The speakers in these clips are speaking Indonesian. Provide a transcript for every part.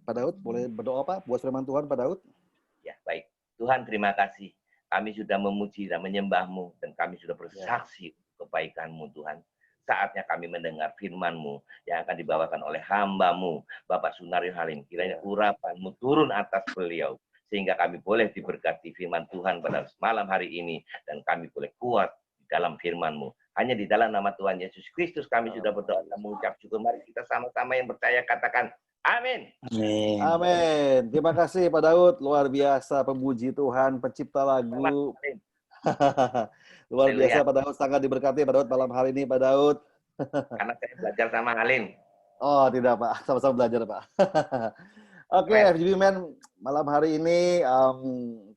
Pak Daud, boleh berdoa Pak buat firman Tuhan Pak Daud? Ya, baik. Tuhan, terima kasih. Kami sudah memuji dan menyembah-Mu, dan kami sudah bersaksi kebaikan-Mu, Tuhan. Saatnya kami mendengar firman-Mu yang akan dibawakan oleh hamba-Mu, Bapak Sunario Halim. Kiranya urapan-Mu turun atas beliau, sehingga kami boleh diberkati firman Tuhan pada malam hari ini, dan kami boleh kuat di dalam firman-Mu. Hanya di dalam nama Tuhan Yesus Kristus kami sudah berdoa dan mengucap syukur. Mari kita sama-sama yang percaya katakan, amin. Amin. Amin. Terima kasih Pak Daud, luar biasa pemuji Tuhan, pencipta lagu. Luar biasa Pak Daud, sangat diberkati Pak Daud malam hari ini Pak Daud. Karena saya belajar sama Halim. Oh tidak Pak, sama-sama belajar Pak. Oke, FGB Man, malam hari ini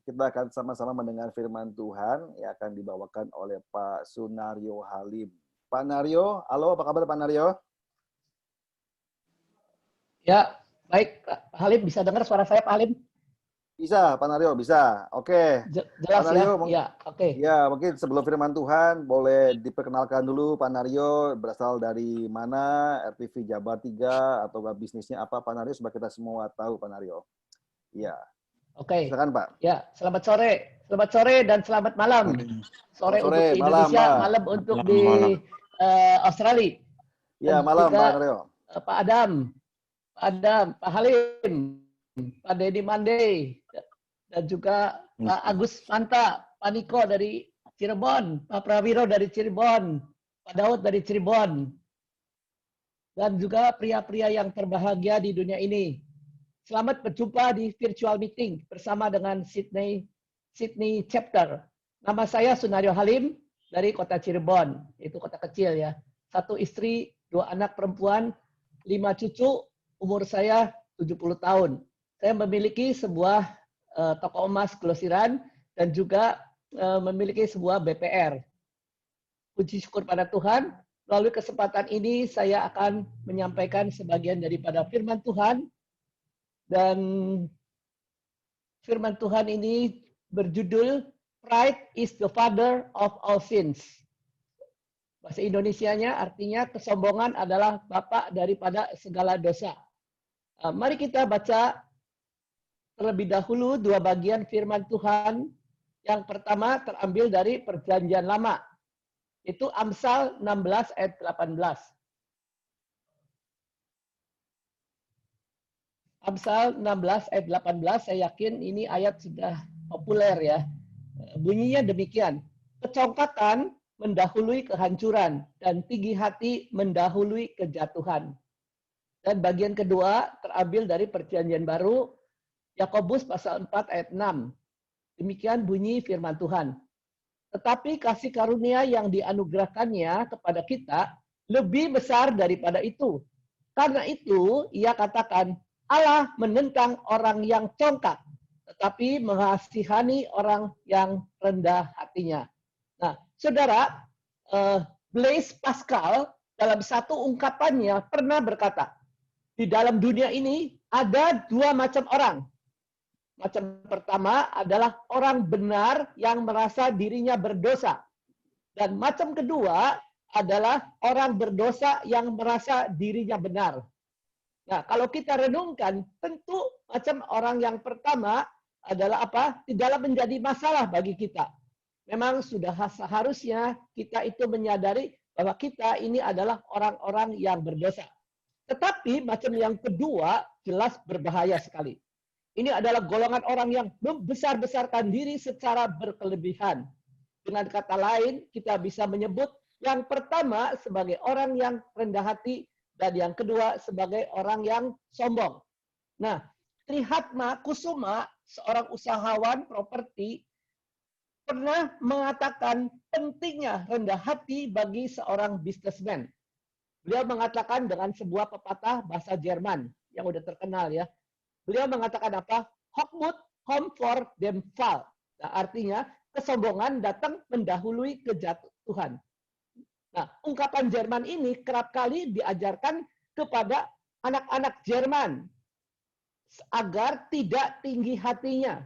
kita akan sama-sama mendengar firman Tuhan yang akan dibawakan oleh Pak Sunario Halim. Pak Nario, halo apa kabar Pak Nario? Ya, baik Pak Halim, bisa dengar suara saya Pak Halim? Bisa, Pak Nario, bisa. Oke. Jelas Pak Nario, ya? Ya, oke. Ya, mungkin sebelum firman Tuhan, boleh diperkenalkan dulu Pak Nario, berasal dari mana, RTV Jabar 3, atau bisnisnya apa Pak Nario, supaya kita semua tahu Pak Nario. Iya. Oke. Silakan Pak. Ya, selamat sore. Selamat sore dan selamat malam. Sore untuk di Indonesia, malam untuk di Australia. Ya, malam Pak Nario. Pak Adam, Pak Halim, Pak Dedi Mande, dan juga Pak Agus Manta, Pak Niko dari Cirebon, Pak Prawiro dari Cirebon, Pak Daud dari Cirebon, dan juga pria-pria yang terbahagia di dunia ini. Selamat berjumpa di virtual meeting bersama dengan Sydney Chapter. Nama saya Sunario Halim dari kota Cirebon, itu kota kecil ya. 1 istri, 2 anak perempuan, 5 cucu, umur saya 70 tahun. Saya memiliki sebuah toko emas grosiran dan juga memiliki sebuah BPR. Puji syukur pada Tuhan, melalui kesempatan ini saya akan menyampaikan sebagian daripada firman Tuhan. Dan firman Tuhan ini berjudul Pride is the father of all sins. Bahasa Indonesianya artinya kesombongan adalah bapak daripada segala dosa. Mari kita baca terlebih dahulu 2 bagian firman Tuhan. Yang pertama terambil dari Perjanjian Lama. Itu Amsal 16 ayat 18. Amsal 16 ayat 18, saya yakin ini ayat sudah populer ya. Bunyinya demikian. Kecongkakan mendahului kehancuran dan tinggi hati mendahului kejatuhan. Dan bagian kedua terambil dari Perjanjian Baru, Yakobus pasal 4 ayat 6. Demikian bunyi firman Tuhan. Tetapi kasih karunia yang dianugerahkannya kepada kita lebih besar daripada itu. Karena itu ia katakan, Allah menentang orang yang congkak, tetapi mengasihani orang yang rendah hatinya. Nah, saudara, Blaise Pascal dalam satu ungkapannya pernah berkata, di dalam dunia ini ada 2 macam orang. Macam pertama adalah orang benar yang merasa dirinya berdosa. Dan macam kedua adalah orang berdosa yang merasa dirinya benar. Nah, kalau kita renungkan, tentu macam orang yang pertama adalah apa? Tidaklah menjadi masalah bagi kita. Memang sudah seharusnya kita itu menyadari bahwa kita ini adalah orang-orang yang berdosa. Tetapi macam yang kedua jelas berbahaya sekali. Ini adalah golongan orang yang membesar-besarkan diri secara berkelebihan. Dengan kata lain, kita bisa menyebut yang pertama sebagai orang yang rendah hati, dan yang kedua sebagai orang yang sombong. Nah, Trihatma Kusuma, seorang usahawan properti, pernah mengatakan pentingnya rendah hati bagi seorang businessman. Beliau mengatakan dengan sebuah pepatah bahasa Jerman yang udah terkenal ya. Beliau mengatakan apa? Hochmut kommt vor dem Fall. Nah, artinya kesombongan datang mendahului kejatuhan. Nah, ungkapan Jerman ini kerap kali diajarkan kepada anak-anak Jerman agar tidak tinggi hatinya.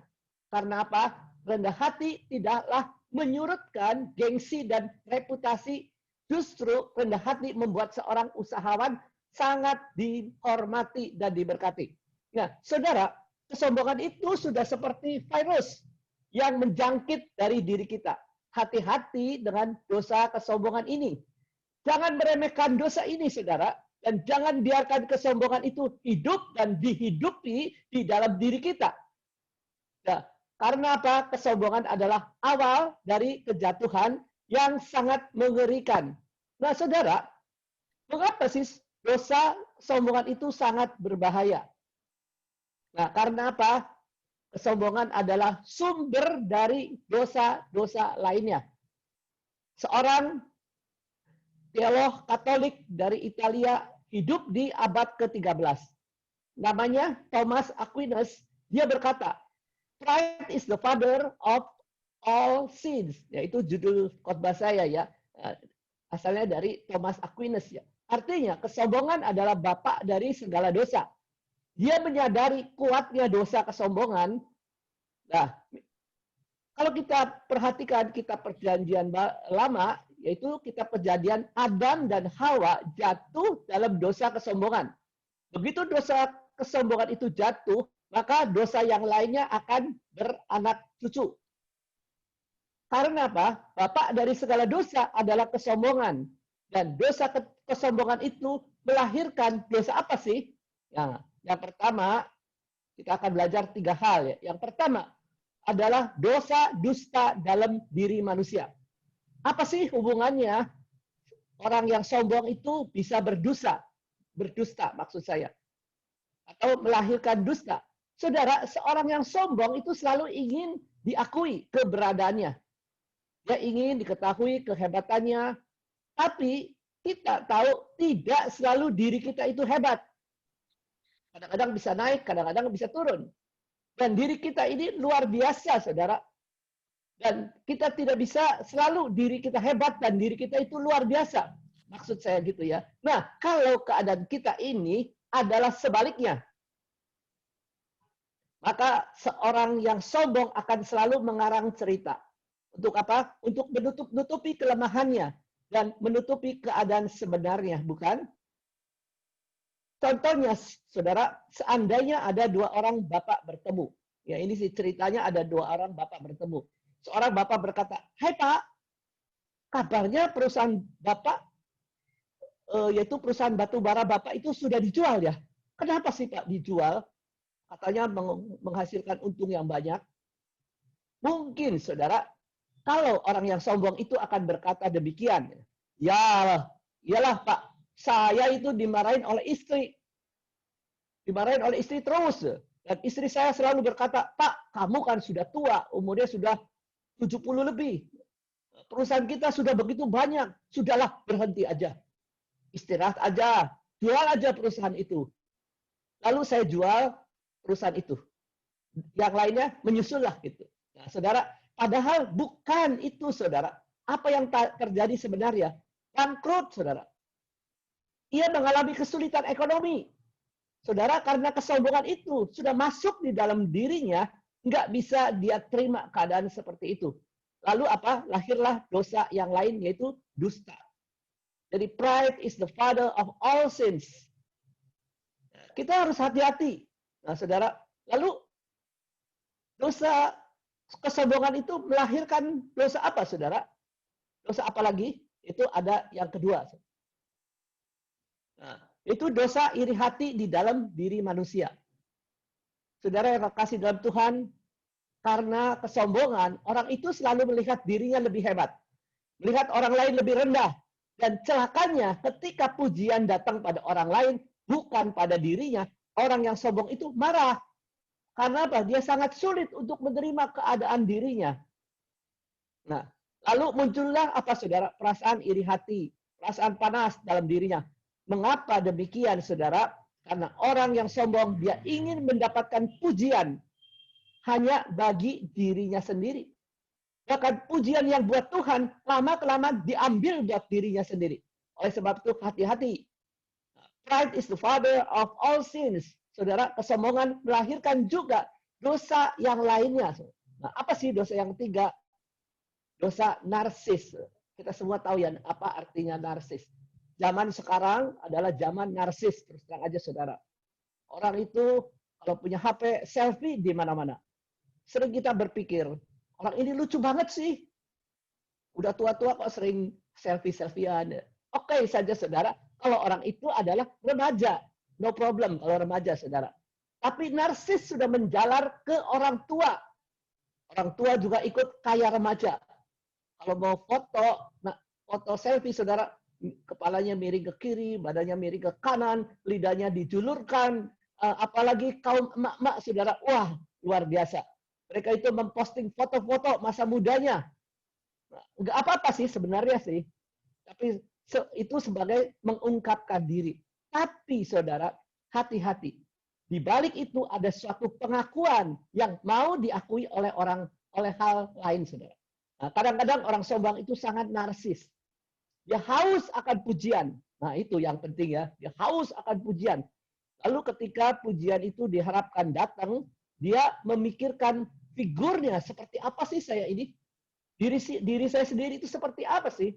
Karena apa? Rendah hati tidaklah menyurutkan gengsi dan reputasi. Justru rendah hati membuat seorang usahawan sangat dihormati dan diberkati. Nah, saudara, kesombongan itu sudah seperti virus yang menjangkit dari diri kita. Hati-hati dengan dosa kesombongan ini. Jangan meremehkan dosa ini, saudara. Dan jangan biarkan kesombongan itu hidup dan dihidupi di dalam diri kita. Nah, karena apa? Kesombongan adalah awal dari kejatuhan yang sangat mengerikan. Nah, saudara, mengapa sih dosa kesombongan itu sangat berbahaya? Nah, karena apa? Kesombongan adalah sumber dari dosa-dosa lainnya. Seorang teolog Katolik dari Italia hidup di abad ke-13. Namanya Thomas Aquinas. Dia berkata, "Pride is the father of all sins." Yaitu judul khotbah saya ya. Asalnya dari Thomas Aquinas ya. Artinya kesombongan adalah bapak dari segala dosa. Dia menyadari kuatnya dosa kesombongan. Nah, kalau kita perhatikan kitab Perjanjian Lama, yaitu kitab Kejadian, Adam dan Hawa jatuh dalam dosa kesombongan. Begitu dosa kesombongan itu jatuh, maka dosa yang lainnya akan beranak cucu. Karena apa? Bapak dari segala dosa adalah kesombongan. Dan dosa kesombongan itu melahirkan dosa apa sih? Nah, yang pertama, kita akan belajar 3 hal. Ya. Yang pertama adalah dosa dusta dalam diri manusia. Apa sih hubungannya orang yang sombong itu bisa berdusta maksud saya. Atau melahirkan dusta. Saudara, seorang yang sombong itu selalu ingin diakui keberadaannya. Dia ingin diketahui kehebatannya. Tapi kita tahu tidak selalu diri kita itu hebat. Kadang-kadang bisa naik, kadang-kadang bisa turun. Dan diri kita ini luar biasa, saudara. Dan kita tidak bisa selalu diri kita hebat dan diri kita itu luar biasa. Maksud saya gitu ya. Nah, kalau keadaan kita ini adalah sebaliknya. Maka seorang yang sombong akan selalu mengarang cerita. Untuk apa? Untuk menutupi kelemahannya dan menutupi keadaan sebenarnya, bukan? Contohnya, saudara, seandainya ada 2 orang bapak bertemu. Ya, ini sih ceritanya ada 2 orang bapak bertemu. Seorang bapak berkata, "Hai Pak, kabarnya perusahaan bapak, yaitu perusahaan batu bara bapak itu sudah dijual ya. Kenapa sih Pak dijual? Katanya menghasilkan untung yang banyak." Mungkin, saudara, kalau orang yang sombong itu akan berkata demikian. "Ya, iyalah Pak, saya itu dimarahin oleh istri. Dimarahin oleh istri terus. Dan istri saya selalu berkata, 'Pak, kamu kan sudah tua, umurnya sudah 70 lebih. Perusahaan kita sudah begitu banyak. Sudahlah, berhenti aja. Istirahat aja. Jual aja perusahaan itu.' Lalu saya jual perusahaan itu. Yang lainnya menyusullah gitu." Nah, saudara, padahal bukan itu, saudara. Apa yang terjadi sebenarnya? Bangkrut, saudara. Ia mengalami kesulitan ekonomi. Saudara, karena kesombongan itu sudah masuk di dalam dirinya, nggak bisa dia terima keadaan seperti itu. Lalu apa? Lahirlah dosa yang lain, yaitu dusta. Jadi pride is the father of all sins. Kita harus hati-hati. Nah, saudara, lalu dosa kesombongan itu melahirkan dosa apa, saudara? Dosa apa lagi? Itu ada yang kedua. Nah, itu dosa iri hati di dalam diri manusia. Saudara yang kasih dalam Tuhan, karena kesombongan, orang itu selalu melihat dirinya lebih hebat. Melihat orang lain lebih rendah. Dan celakanya ketika pujian datang pada orang lain, bukan pada dirinya, orang yang sombong itu marah. Karena apa? Dia sangat sulit untuk menerima keadaan dirinya. Nah, lalu muncullah apa, saudara? Perasaan iri hati, perasaan panas dalam dirinya. Mengapa demikian, saudara? Karena orang yang sombong, dia ingin mendapatkan pujian hanya bagi dirinya sendiri. Bahkan pujian yang buat Tuhan, lama-kelamaan diambil buat dirinya sendiri. Oleh sebab itu, hati-hati. Pride is the father of all sins. Saudara, kesombongan melahirkan juga dosa yang lainnya. Nah, apa sih dosa yang ketiga? Dosa narsis. Kita semua tahu ya apa artinya narsis. Zaman sekarang adalah zaman narsis, terus terang aja, saudara. Orang itu kalau punya HP, selfie di mana-mana. Sering kita berpikir, orang ini lucu banget sih. Udah tua-tua kok sering selfie-selfiean. Oke saja saudara, kalau orang itu adalah remaja. No problem kalau remaja saudara. Tapi narsis sudah menjalar ke orang tua. Orang tua juga ikut kayak remaja. Kalau mau foto, nah, foto selfie saudara, kepalanya miring ke kiri, badannya miring ke kanan, lidahnya dijulurkan, apalagi kaum emak-emak saudara, wah luar biasa. Mereka itu memposting foto-foto masa mudanya. Nggak apa-apa sih sebenarnya sih, tapi itu sebagai mengungkapkan diri. Tapi saudara, hati-hati. Di balik itu ada suatu pengakuan yang mau diakui oleh hal lain saudara. Nah, kadang-kadang orang sombong itu sangat narsis. Dia haus akan pujian. Nah, itu yang penting ya. Dia haus akan pujian. Lalu ketika pujian itu diharapkan datang, dia memikirkan figurnya seperti apa sih saya ini? Diri saya sendiri itu seperti apa sih?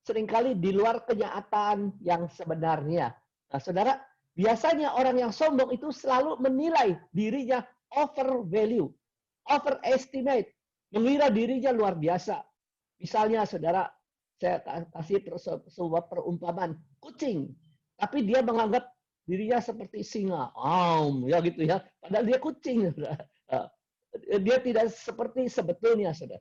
Seringkali di luar kenyataan yang sebenarnya. Nah, saudara, biasanya orang yang sombong itu selalu menilai dirinya overvalue, overestimate, mengira dirinya luar biasa. Misalnya, saudara, saya kasih sebuah perumpamaan kucing, tapi dia menganggap dirinya seperti singa, ya gitu ya. Padahal dia kucing, saudara. Dia tidak seperti sebetulnya, saudara.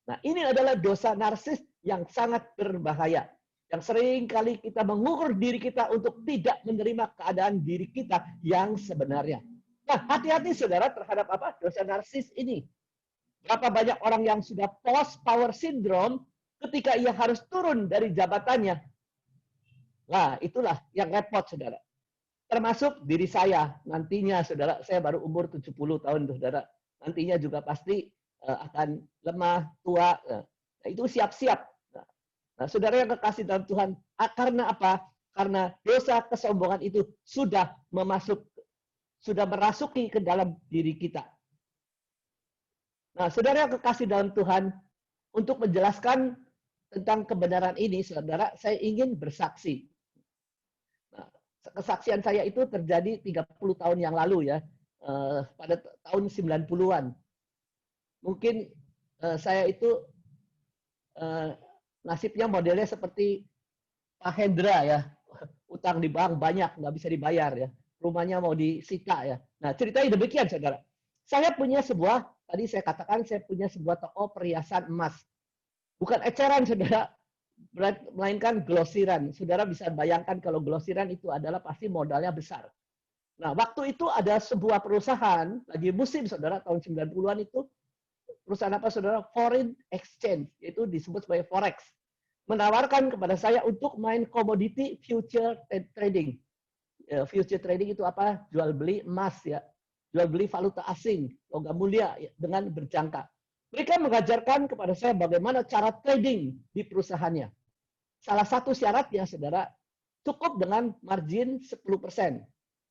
Nah, ini adalah dosa narsis yang sangat berbahaya. Yang sering kali kita mengukur diri kita untuk tidak menerima keadaan diri kita yang sebenarnya. Nah, hati-hati saudara terhadap apa? Dosa narsis ini. Berapa banyak orang yang sudah post power syndrome ketika ia harus turun dari jabatannya. Nah, itulah yang repot saudara. Termasuk diri saya. Nantinya saudara, saya baru umur 70 tahun saudara. Nantinya juga pasti akan lemah, tua. Nah, itu siap-siap. Nah, saudara yang kekasih dalam Tuhan, karena apa? Karena dosa kesombongan itu sudah merasuki ke dalam diri kita. Nah, saudara yang kekasih dalam Tuhan, untuk menjelaskan tentang kebenaran ini, saudara, saya ingin bersaksi. Nah, kesaksian saya itu terjadi 30 tahun yang lalu ya, pada tahun 90-an. Mungkin saya itu nasibnya modelnya seperti Pak Hendra ya, utang di bank banyak, nggak bisa dibayar ya, rumahnya mau disita ya. Nah, ceritanya demikian saudara. Saya punya sebuah, tadi saya katakan saya punya sebuah toko perhiasan emas. Bukan eceran saudara, melainkan glosiran. Saudara bisa bayangkan kalau glosiran itu adalah pasti modalnya besar. Nah, waktu itu ada sebuah perusahaan, lagi musim saudara, tahun 90-an itu, perusahaan apa saudara? Foreign exchange, yaitu disebut sebagai forex, menawarkan kepada saya untuk main commodity future trading. Future trading itu apa? Jual beli emas ya, jual beli valuta asing, logam mulia ya, dengan berjangka. Mereka mengajarkan kepada saya bagaimana cara trading di perusahaannya. Salah satu syaratnya saudara, cukup dengan margin 10%.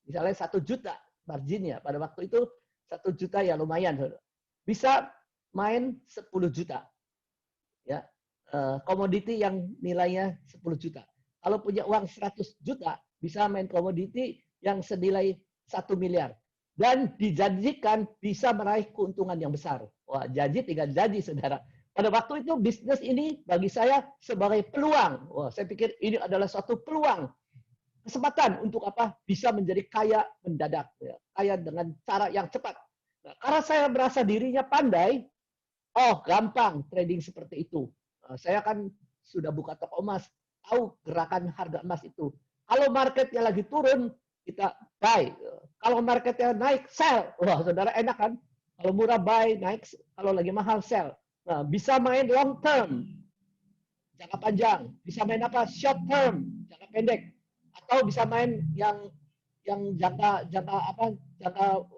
Misalnya 1 juta marginnya, pada waktu itu 1 juta ya lumayan saudara. Bisa main 10 juta. Ya, komoditi yang nilainya 10 juta. Kalau punya uang 100 juta, bisa main komoditi yang senilai 1 miliar. Dan dijanjikan bisa meraih keuntungan yang besar. Wah, janji tinggal janji, saudara. Pada waktu itu bisnis ini bagi saya sebagai peluang. Wah, saya pikir ini adalah suatu peluang. Kesempatan untuk apa? Bisa menjadi kaya mendadak. Ya. Kaya dengan cara yang cepat. Nah, karena saya merasa dirinya pandai, oh gampang trading seperti itu. Saya kan sudah buka toko emas, tahu gerakan harga emas itu. Kalau marketnya lagi turun, kita buy. Kalau marketnya naik, sell. Wah, saudara enak kan? Kalau murah buy, naik. Kalau lagi mahal, sell. Nah, bisa main long term, jangka panjang. Bisa main apa? Short term, jangka pendek. Atau bisa main yang jangka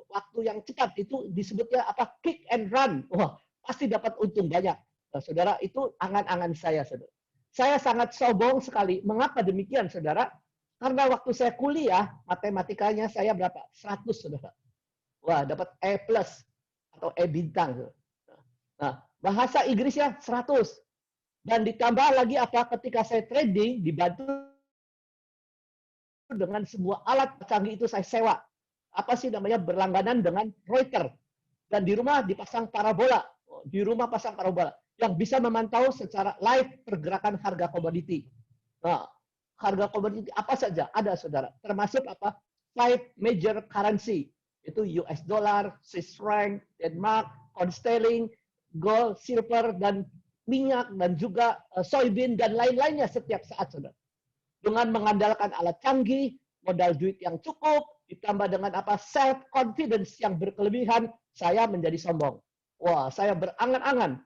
waktu yang cepat. Itu disebutnya apa? Kick and run. Wah, pasti dapat untung banyak. Nah, saudara, itu angan-angan saya, saudara. Saya sangat sombong sekali. Mengapa demikian, saudara? Karena waktu saya kuliah, matematikanya saya berapa? 100, saudara. Wah, dapat E plus atau E bintang. Saudara. Nah, bahasa Inggrisnya 100. Dan ditambah lagi apa? Ketika saya trading, dibantu dengan semua alat canggih itu saya sewa. apa sih namanya berlangganan dengan Reuters, dan di rumah dipasang parabola, yang bisa memantau secara live pergerakan harga komoditi. Nah, harga komoditi apa saja ada, saudara, termasuk apa? 5 major currency, itu US dollar, Swiss franc, Denmark, pound sterling, gold, silver, dan minyak, dan juga soybean dan lain-lainnya setiap saat, saudara. Dengan mengandalkan alat canggih, modal duit yang cukup, ditambah dengan apa? Self confidence yang berkelebihan, saya menjadi sombong. Wah, saya berangan-angan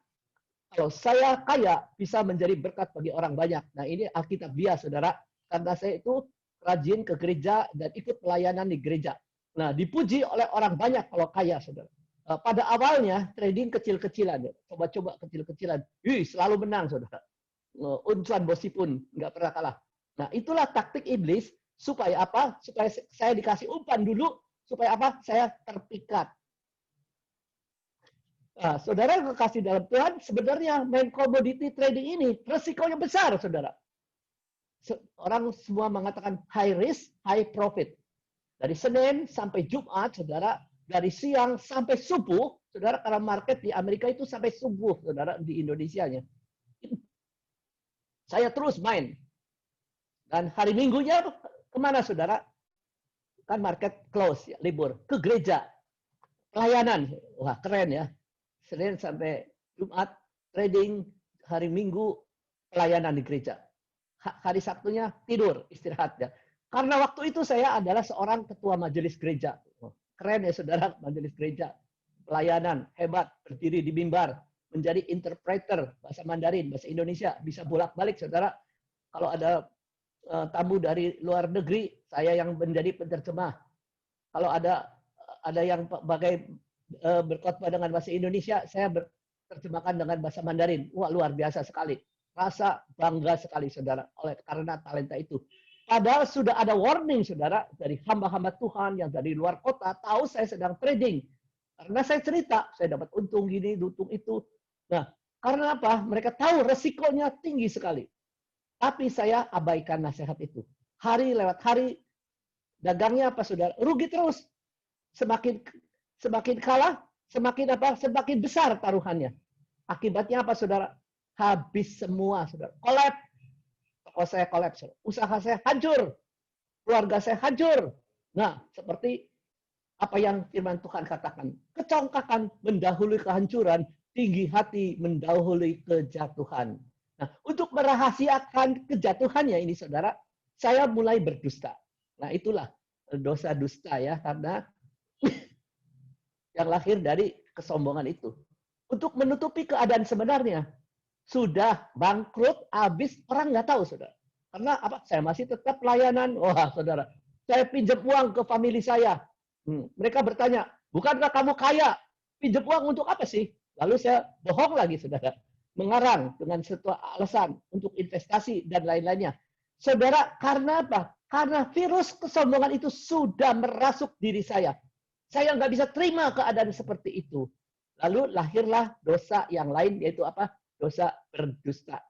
kalau saya kaya bisa menjadi berkat bagi orang banyak. Nah, ini Alkitabiah, saudara, karena saya itu rajin ke gereja dan ikut pelayanan di gereja. Nah, dipuji oleh orang banyak kalau kaya, saudara. Pada awalnya trading kecil-kecilan, coba-coba kecil-kecilan, selalu menang, saudara. Uncuan bosi pun nggak pernah kalah. Nah, itulah taktik iblis supaya apa? Supaya saya dikasih umpan dulu, supaya apa? Saya terpikat. Nah, saudara yang kekasih dalam Tuhan, sebenarnya main commodity trading ini resikonya besar, saudara. Orang semua mengatakan high risk, high profit. Dari Senin sampai Jumat, saudara, dari siang sampai subuh, saudara, karena market di Amerika itu sampai subuh, saudara, di Indonesianya. Saya terus main. Dan hari Minggunya kemana, saudara? Kan market close, ya, libur. Ke gereja. Pelayanan. Wah, keren ya. Senin sampai Jumat trading, hari Minggu pelayanan di gereja. Hari Sabtunya tidur, istirahat ya. Karena waktu itu saya adalah seorang ketua majelis gereja. Keren ya, saudara, majelis gereja. Pelayanan, hebat, berdiri di mimbar, menjadi interpreter bahasa Mandarin, bahasa Indonesia, bisa bolak-balik, saudara. Kalau ada tamu dari luar negeri, saya yang menjadi penterjemah. Kalau ada yang berkhotbah dengan bahasa Indonesia, saya terjemahkan dengan bahasa Mandarin. Wah, luar biasa sekali. Rasa bangga sekali, saudara, karena talenta itu. Padahal sudah ada warning, saudara, dari hamba-hamba Tuhan yang dari luar kota, tahu saya sedang trading. Karena saya cerita, saya dapat untung gini, untung itu. Nah, karena apa? Mereka tahu resikonya tinggi sekali. Tapi saya abaikan nasihat itu. Hari lewat hari, dagangnya apa, saudara? Rugi terus. Semakin kalah, semakin besar taruhannya. Akibatnya apa, saudara? Habis semua, saudara. Kolap. Toko saya kolaps. Usaha saya hancur. Keluarga saya hancur. Nah, seperti apa yang firman Tuhan katakan. Kecongkakan mendahului kehancuran, tinggi hati mendahului kejatuhan. Nah, untuk merahasiakan kejatuhannya ini, saudara, saya mulai berdusta. Nah, itulah dosa dusta ya, karena yang lahir dari kesombongan itu. Untuk menutupi keadaan sebenarnya, sudah bangkrut, habis, orang nggak tahu, saudara. Karena apa? Saya masih tetap pelayanan. Wah, saudara, saya pinjam uang ke famili saya. Mereka bertanya, bukankah kamu kaya? Pinjam uang untuk apa sih? Lalu saya bohong lagi, saudara. Mengarang dengan sebuah alasan untuk investasi dan lain-lainnya. Saudara, karena apa? Karena virus kesombongan itu sudah merasuk diri saya. Saya nggak bisa terima keadaan seperti itu. Lalu lahirlah dosa yang lain, yaitu apa? Dosa berdusta.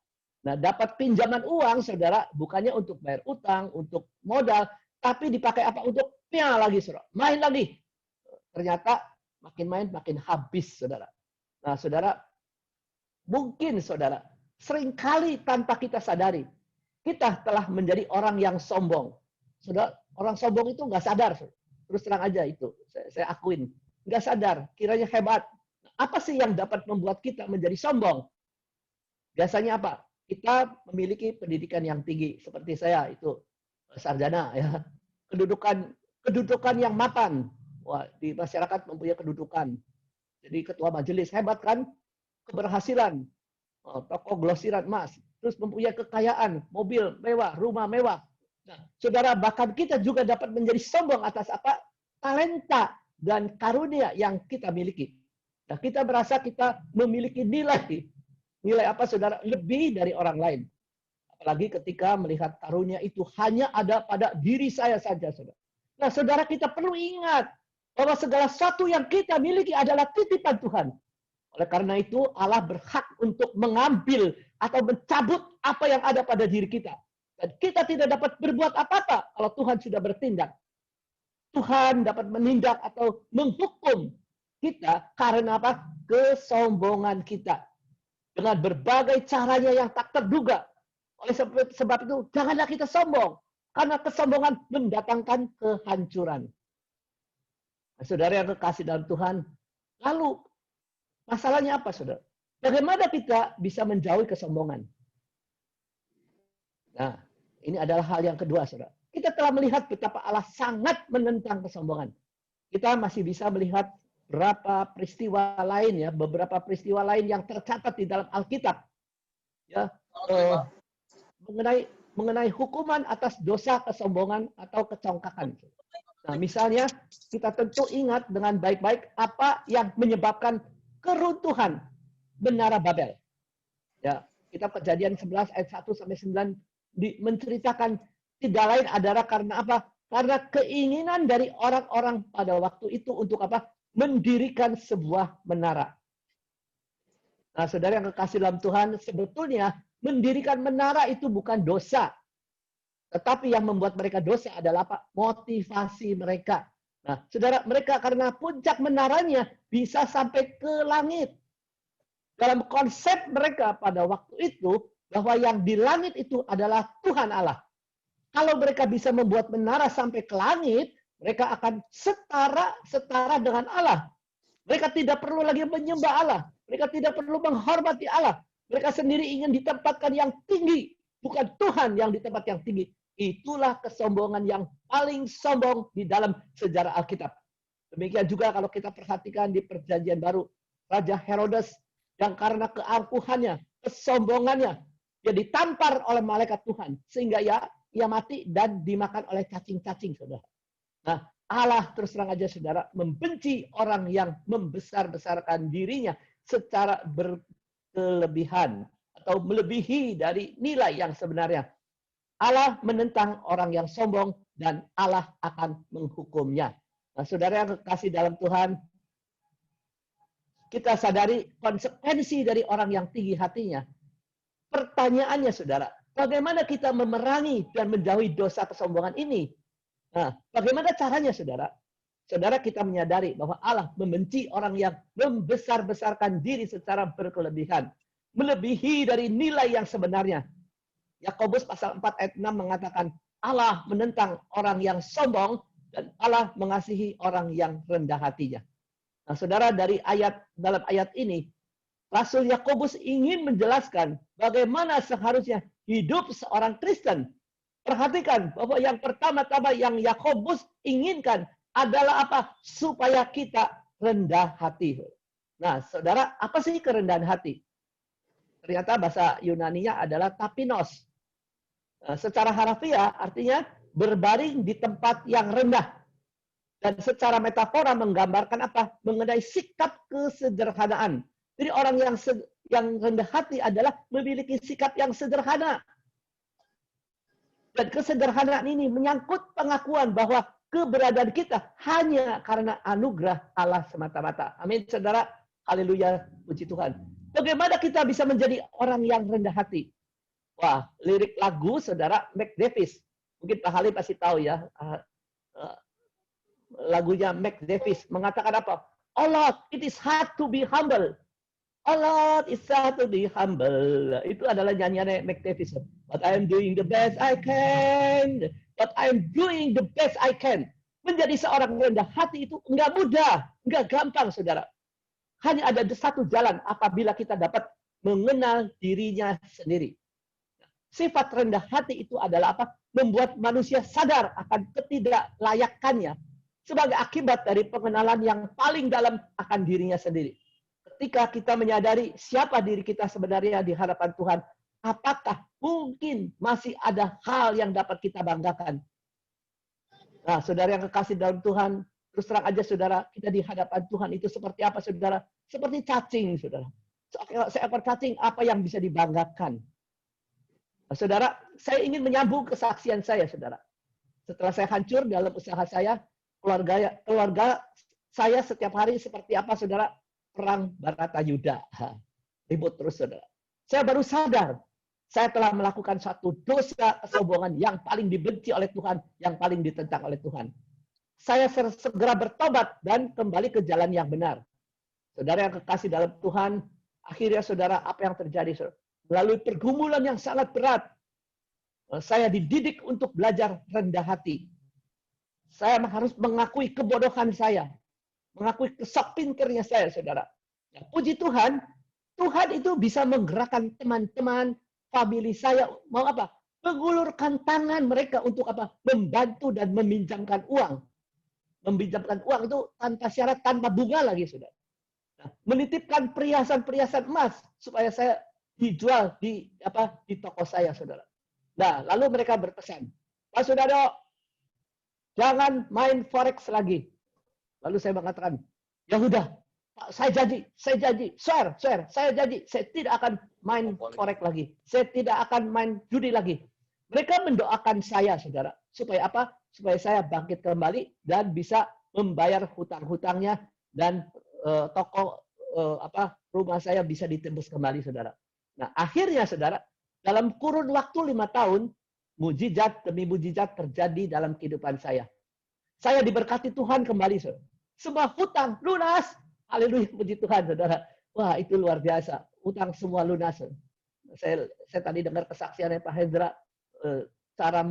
Nah, dapat pinjaman uang, saudara, bukannya untuk bayar utang, untuk modal, tapi dipakai apa? Untuk lagi, saudara. Main lagi. Ternyata makin main, makin habis, saudara. Nah, saudara, mungkin, saudara, seringkali tanpa kita sadari, kita telah menjadi orang yang sombong. Saudara, orang sombong itu nggak sadar. Terus terang aja itu, saya akuin. Nggak sadar, kiranya hebat. Apa sih yang dapat membuat kita menjadi sombong? Biasanya apa? Kita memiliki pendidikan yang tinggi, seperti saya itu sarjana ya. Kedudukan yang mapan. Wah, di masyarakat mempunyai kedudukan. Jadi ketua majelis hebat kan? Keberhasilan. Toko glosiran emas. Terus mempunyai kekayaan, mobil mewah, rumah mewah. Nah, saudara, bahkan kita juga dapat menjadi sombong atas apa? Talenta dan karunia yang kita miliki. Nah, kita merasa kita memiliki nilai apa, saudara, lebih dari orang lain. Apalagi ketika melihat karunia itu hanya ada pada diri saya saja, saudara. Nah, saudara, kita perlu ingat bahwa segala sesuatu yang kita miliki adalah titipan Tuhan. Oleh karena itu, Allah berhak untuk mengambil atau mencabut apa yang ada pada diri kita. Dan kita tidak dapat berbuat apa-apa kalau Tuhan sudah bertindak. Tuhan dapat menindak atau menghukum kita karena apa? Kesombongan kita. Dengan berbagai caranya yang tak terduga. Oleh sebab itu, janganlah kita sombong. Karena kesombongan mendatangkan kehancuran. Nah, saudara yang kekasih dalam Tuhan, lalu masalahnya apa, saudara? Bagaimana kita bisa menjauhi kesombongan? Nah, ini adalah hal yang kedua, saudara. Kita telah melihat betapa Allah sangat menentang kesombongan. Kita masih bisa melihat beberapa peristiwa lain ya, beberapa peristiwa lain yang tercatat di dalam Alkitab ya, mengenai hukuman atas dosa kesombongan atau kecongkakan. Nah, misalnya kita tentu ingat dengan baik-baik apa yang menyebabkan keruntuhan Menara Babel. Ya, kita Kejadian 11 ayat 1 sampai 9 menceritakan tidak lain adalah karena apa? Karena keinginan dari orang-orang pada waktu itu untuk apa? Mendirikan sebuah menara. Nah, saudara yang kekasih dalam Tuhan, sebetulnya mendirikan menara itu bukan dosa. Tetapi yang membuat mereka dosa adalah apa? Motivasi mereka. Nah, saudara, mereka karena puncak menaranya bisa sampai ke langit. Dalam konsep mereka pada waktu itu, bahwa yang di langit itu adalah Tuhan Allah. Kalau mereka bisa membuat menara sampai ke langit, mereka akan setara dengan Allah. Mereka tidak perlu lagi menyembah Allah. Mereka tidak perlu menghormati Allah. Mereka sendiri ingin ditempatkan yang tinggi. Bukan Tuhan yang di tempat yang tinggi. Itulah kesombongan yang paling sombong di dalam sejarah Alkitab. Demikian juga kalau kita perhatikan di Perjanjian Baru. Raja Herodes yang karena keangkuhannya, kesombongannya, dia ditampar oleh malaikat Tuhan. Sehingga ia mati dan dimakan oleh cacing-cacing, saudara. Nah, Allah terus terang aja, saudara, membenci orang yang membesar-besarkan dirinya secara berkelebihan atau melebihi dari nilai yang sebenarnya. Allah menentang orang yang sombong dan Allah akan menghukumnya. Nah, saudara yang kekasih dalam Tuhan, kita sadari konsekuensi dari orang yang tinggi hatinya. Pertanyaannya, saudara, bagaimana kita memerangi dan menjauhi dosa kesombongan ini? Nah, bagaimana caranya, saudara? Saudara, kita menyadari bahwa Allah membenci orang yang membesar-besarkan diri secara berkelebihan. Melebihi dari nilai yang sebenarnya. Yakobus pasal 4 ayat 6 mengatakan, Allah menentang orang yang sombong dan Allah mengasihi orang yang rendah hatinya. Nah, saudara, dalam ayat ini, Rasul Yakobus ingin menjelaskan bagaimana seharusnya hidup seorang Kristen. Perhatikan bahwa yang pertama-tama yang Yakobus inginkan adalah apa? Supaya kita rendah hati. Nah, saudara, apa sih kerendahan hati? Ternyata bahasa Yunaninya adalah tapinos. Nah, secara harfiah artinya berbaring di tempat yang rendah. Dan secara metafora menggambarkan apa? Mengenai sikap kesederhanaan. Jadi orang yang rendah hati adalah memiliki sikap yang sederhana. Dan kesederhanaan ini menyangkut pengakuan bahwa keberadaan kita hanya karena anugerah Allah semata-mata. Amin, saudara. Haleluya, puji Tuhan. Bagaimana kita bisa menjadi orang yang rendah hati? Wah, lirik lagu saudara Mac Davis. Mungkin Pak Halim pasti tahu ya. Lagunya Mac Davis mengatakan apa? Oh Lord, it is hard to be humble. Oh Lord, it's hard to be humble. Itu adalah nyanyiannya Mac Davis. But I am doing the best I can. But I am doing the best I can. Menjadi seorang rendah hati itu enggak mudah, enggak gampang, saudara. Hanya ada satu jalan apabila kita dapat mengenal dirinya sendiri. Sifat rendah hati itu adalah apa? Membuat manusia sadar akan ketidaklayakannya sebagai akibat dari pengenalan yang paling dalam akan dirinya sendiri. Ketika kita menyadari siapa diri kita sebenarnya di hadapan Tuhan, apakah mungkin masih ada hal yang dapat kita banggakan? Nah, saudara yang kekasih dalam Tuhan, terus terang aja saudara, kita di hadapan Tuhan itu seperti apa, saudara? Seperti cacing, saudara. Seekor cacing, apa yang bisa dibanggakan? Nah, saudara, saya ingin menyambung kesaksian saya, saudara. Setelah saya hancur dalam usaha saya, keluarga saya setiap hari seperti apa, saudara? Perang Baratayuda. Ribut terus, saudara. Saya baru sadar, saya telah melakukan suatu dosa kesombongan yang paling dibenci oleh Tuhan, yang paling ditentang oleh Tuhan. saya segera bertobat dan kembali ke jalan yang benar. Saudara yang kekasih dalam Tuhan, akhirnya saudara, apa yang terjadi? Saudara? Melalui pergumulan yang sangat berat, saya dididik untuk belajar rendah hati. Saya harus mengakui kebodohan saya, mengakui kesok pinternya saya, saudara. Ya, puji Tuhan, Tuhan itu bisa menggerakkan teman-teman, famili saya, mau apa? Mengulurkan tangan mereka untuk apa? Membantu dan meminjamkan uang. Meminjamkan uang itu tanpa syarat, tanpa bunga lagi, saudara. Nah, menitipkan perhiasan-perhiasan emas supaya saya dijual di toko saya, saudara. Nah, lalu mereka berpesan, Pak Saudara, jangan main forex lagi. Lalu saya mengatakan, ya udah, Pak, saya janji, swear, saya janji, saya tidak akan main forex lagi. Saya tidak akan main judi lagi. Mereka mendoakan saya, saudara, supaya apa? Supaya saya bangkit kembali dan bisa membayar hutang-hutangnya dan rumah saya bisa ditembus kembali, saudara. Nah, akhirnya, saudara, dalam kurun waktu 5 tahun, mujizat demi mujizat terjadi dalam kehidupan saya. Saya diberkati Tuhan kembali, saudara. Semua hutang lunas. Haleluya, puji Tuhan, saudara. Wah, itu luar biasa. Hutang semua lunas. Saya tadi dengar kesaksiannya Pak Hendra, cara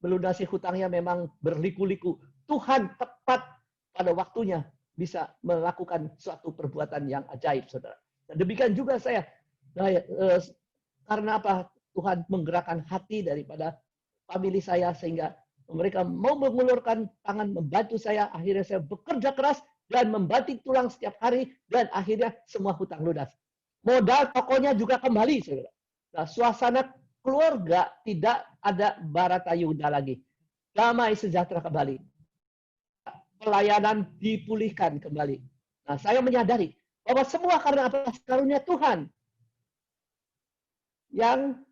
melunasi hutangnya memang berliku-liku. Tuhan tepat pada waktunya bisa melakukan suatu perbuatan yang ajaib, saudara. Dan demikian juga saya. Karena apa? Tuhan menggerakkan hati daripada famili saya sehingga mereka mau mengulurkan tangan membantu saya. Akhirnya saya bekerja keras dan membanting tulang setiap hari dan akhirnya semua hutang lunas. Modal tokonya juga kembali, saudara. Nah, suasana keluarga tidak ada baratayuda lagi. Damai sejahtera kembali. Pelayanan dipulihkan kembali. Nah, saya menyadari bahwa semua karena apa? Karunia Tuhan yang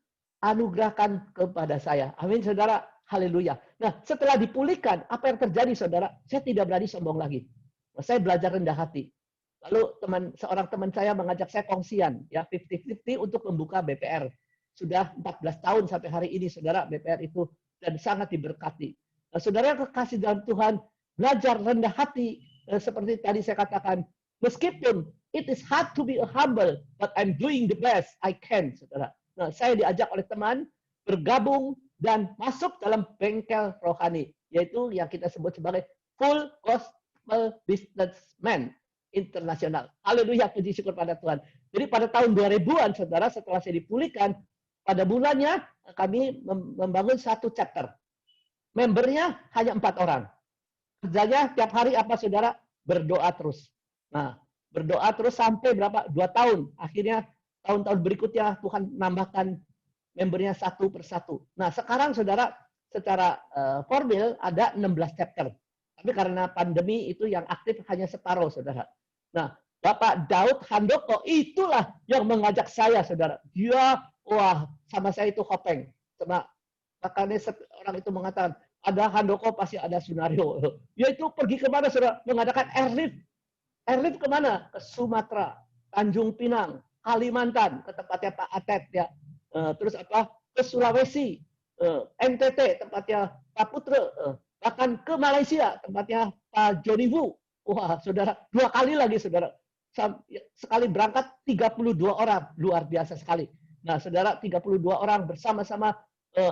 anugerahkan kepada saya. Amin, saudara. Haleluya. Nah, setelah dipulihkan, apa yang terjadi, saudara? Saya tidak berani sombong lagi. Saya belajar rendah hati. Lalu seorang teman saya mengajak saya kongsian, ya 50-50 untuk membuka BPR. Sudah 14 tahun sampai hari ini, saudara, BPR itu dan sangat diberkati. Nah, saudara yang kekasih dalam Tuhan, belajar rendah hati, seperti tadi saya katakan, meskipun it is hard to be humble, but I'm doing the best I can, saudara. Nah, saya diajak oleh teman bergabung dan masuk dalam bengkel rohani, yaitu yang kita sebut sebagai full gospel businessman internasional. Haleluya, puji syukur pada Tuhan. Jadi pada tahun 2000-an, saudara, setelah saya dipulihkan, pada bulannya kami membangun satu chapter. Membernya hanya 4 orang. Kerjanya tiap hari apa, saudara? Berdoa terus. Nah, berdoa terus sampai berapa? 2 tahun. Akhirnya tahun-tahun berikutnya Tuhan menambahkan membernya satu persatu. Nah, sekarang, saudara, secara formal ada 16 chapter. Tapi karena pandemi itu yang aktif hanya separuh, saudara. Nah, Bapak Daud Handoko itulah yang mengajak saya, saudara. Dia, wah, sama saya itu hopeng. Makanya orang itu mengatakan, ada Handoko pasti ada Sunario. Yaitu pergi kemana, saudara? Mengadakan airlift. Airlift kemana? Ke Sumatera, Tanjung Pinang, Kalimantan, ke tempatnya Pak Atet, ya. Terus apa? Ke Sulawesi, NTT, tempatnya Pak Putra, bahkan ke Malaysia, tempatnya Pak Johnny Wu. Wah, saudara, 2 kali lagi, saudara. Sekali berangkat 32 orang, luar biasa sekali. Nah, saudara, 32 orang bersama-sama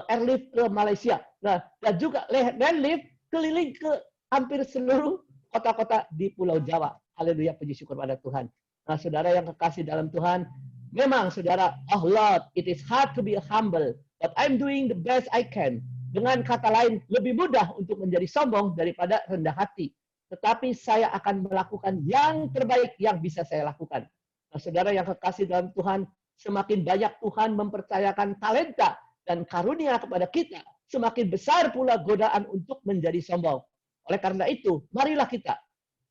airlift ke Malaysia. Nah, dan juga landlift keliling ke hampir seluruh kota-kota di Pulau Jawa. Haleluya, puji syukur pada Tuhan. Nah, saudara yang kekasih dalam Tuhan, memang, saudara, oh Lord, it is hard to be humble, but I'm doing the best I can. Dengan kata lain, lebih mudah untuk menjadi sombong daripada rendah hati. Tetapi saya akan melakukan yang terbaik yang bisa saya lakukan. Nah, saudara yang kekasih dalam Tuhan, semakin banyak Tuhan mempercayakan talenta dan karunia kepada kita, semakin besar pula godaan untuk menjadi sombong. Oleh karena itu, marilah kita,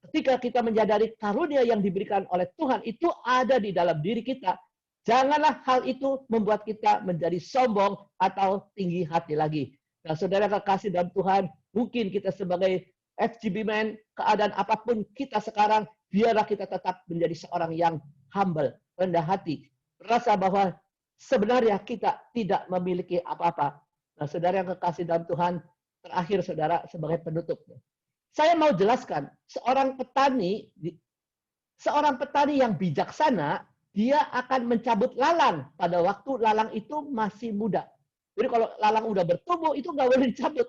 ketika kita menyadari karunia yang diberikan oleh Tuhan itu ada di dalam diri kita, janganlah hal itu membuat kita menjadi sombong atau tinggi hati lagi. Nah, saudara kekasih dalam Tuhan, mungkin kita sebagai FGB Man, keadaan apapun kita sekarang, biarlah kita tetap menjadi seorang yang humble, rendah hati. Merasa bahwa sebenarnya kita tidak memiliki apa-apa. Nah, saudara yang kekasih dalam Tuhan, terakhir, saudara, sebagai penutup. Saya mau jelaskan, seorang petani yang bijaksana, dia akan mencabut lalang pada waktu lalang itu masih muda. Jadi kalau lalang udah bertumbuh, itu nggak boleh dicabut.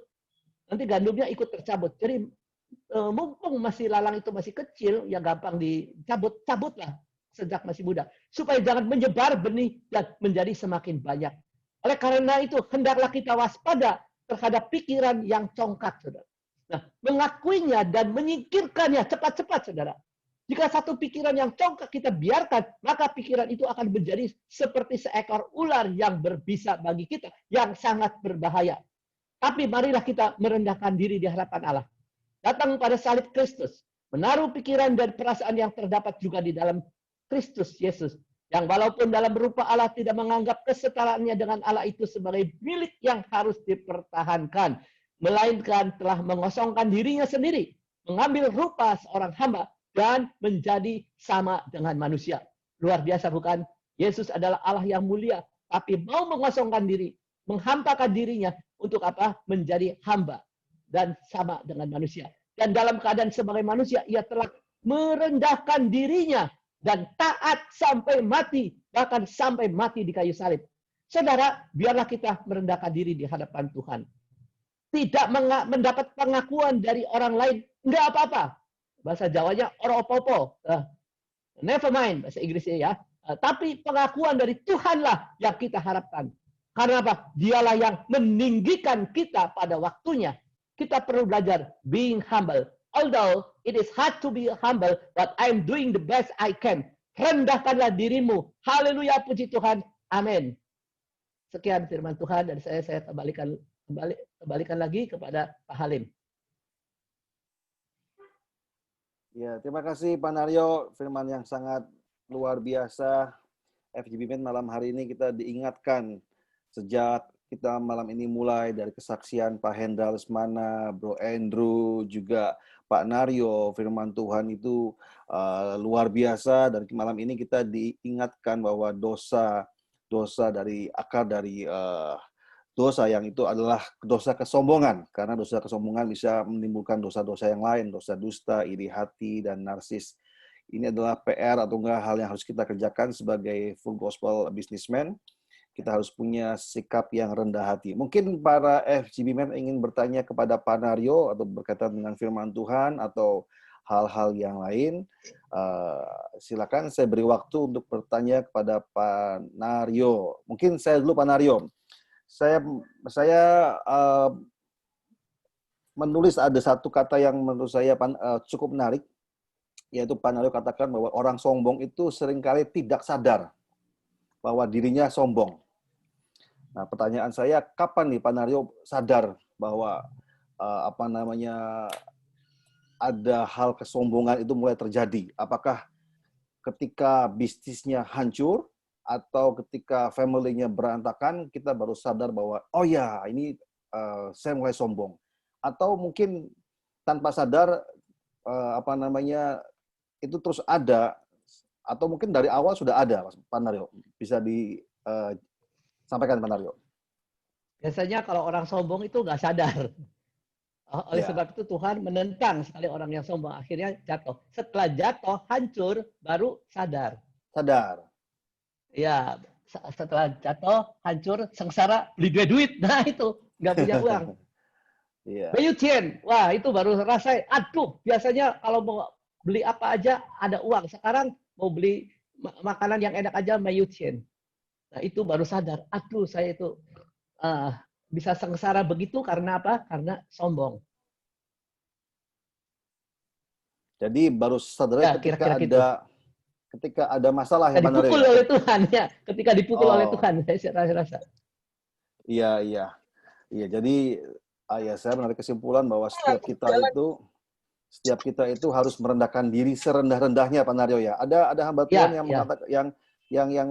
Nanti gandumnya ikut tercabut. Jadi mumpung lalang itu masih kecil, ya gampang dicabut, cabutlah sejak masih muda. Supaya jangan menyebar benih dan menjadi semakin banyak. Oleh karena itu, hendaklah kita waspada terhadap pikiran yang congkak, saudara. Nah, mengakuinya dan menyingkirkannya cepat-cepat, saudara. Jika satu pikiran yang congkak kita biarkan, maka pikiran itu akan menjadi seperti seekor ular yang berbisa bagi kita, yang sangat berbahaya. Tapi marilah kita merendahkan diri di hadapan Allah. Datang pada salib Kristus. Menaruh pikiran dan perasaan yang terdapat juga di dalam Kristus Yesus. Yang walaupun dalam rupa Allah tidak menganggap kesetaraannya dengan Allah itu sebagai milik yang harus dipertahankan. Melainkan telah mengosongkan dirinya sendiri. Mengambil rupa seorang hamba dan menjadi sama dengan manusia. Luar biasa bukan? Yesus adalah Allah yang mulia. Tapi mau mengosongkan diri. Menghampakan dirinya untuk apa? Menjadi hamba. Dan sama dengan manusia. Dan dalam keadaan sebagai manusia, ia telah merendahkan dirinya dan taat sampai mati, bahkan sampai mati di kayu salib. Saudara, biarlah kita merendahkan diri di hadapan Tuhan. Tidak mendapat pengakuan dari orang lain, enggak apa-apa. Bahasa Jawanya orang opo-opo. Never mind, bahasa Inggrisnya ya. Tapi pengakuan dari Tuhanlah yang kita harapkan. Karena apa? Dialah yang meninggikan kita pada waktunya. Kita perlu belajar being humble. Although it is hard to be humble, but I'm doing the best I can. Rendahkanlah dirimu. Haleluya, puji Tuhan. Amin. Sekian firman Tuhan dari saya kembalikan lagi kepada Pak Halim. Ya, terima kasih Pak Naryo, firman yang sangat luar biasa. FGB Men malam hari ini kita diingatkan sejak kita malam ini mulai dari kesaksian Pak Hendra Lesmana, Bro Andrew, juga Pak Naryo, firman Tuhan itu luar biasa. Dan malam ini kita diingatkan bahwa dosa dari akar dari dosa yang itu adalah dosa kesombongan. Karena dosa kesombongan bisa menimbulkan dosa-dosa yang lain, dosa dusta, iri hati, dan narsis. Ini adalah PR atau enggak hal yang harus kita kerjakan sebagai full gospel businessman. Kita harus punya sikap yang rendah hati. Mungkin para FGB Men ingin bertanya kepada Pak Naryo atau berkaitan dengan firman Tuhan atau hal-hal yang lain. Silakan saya beri waktu untuk bertanya kepada Pak Naryo. Mungkin saya dulu Pak Naryo. Saya menulis ada satu kata yang menurut saya cukup menarik, yaitu Pak Naryo katakan bahwa orang sombong itu seringkali tidak sadar bahwa dirinya sombong. Nah, pertanyaan saya, kapan nih Pak Naryo sadar bahwa ada hal kesombongan itu mulai terjadi? Apakah ketika bisnisnya hancur atau ketika family-nya berantakan, kita baru sadar bahwa oh ya, ini saya mulai sombong? Atau mungkin tanpa sadar itu terus ada, atau mungkin dari awal sudah ada, Pak Naryo? Bisa disampaikan, Pak Naryo. Biasanya kalau orang sombong itu nggak sadar. Oleh sebab itu Tuhan menentang sekali orang yang sombong. Akhirnya jatuh. Setelah jatuh, hancur, baru sadar. Sadar. Ya, setelah jatuh, hancur, sengsara, beli duit. Nah itu, nggak punya uang. Bayucien, wah itu baru rasa, aduh, biasanya kalau mau beli apa aja ada uang. Sekarang mau beli makanan yang enak aja Bayucien. Nah itu baru sadar, aduh saya itu bisa sengsara begitu karena apa? Karena sombong. Jadi baru sadar ketika ada masalah ya, dipukul oleh Tuhan ya. Ketika dipukul oleh Tuhan, saya rasa. Iya. Jadi saya menarik kesimpulan bahwa setiap kita itu harus merendahkan diri serendah-rendahnya, Pak Naryo ya. Ada hamba Tuhan yang mengatakan yang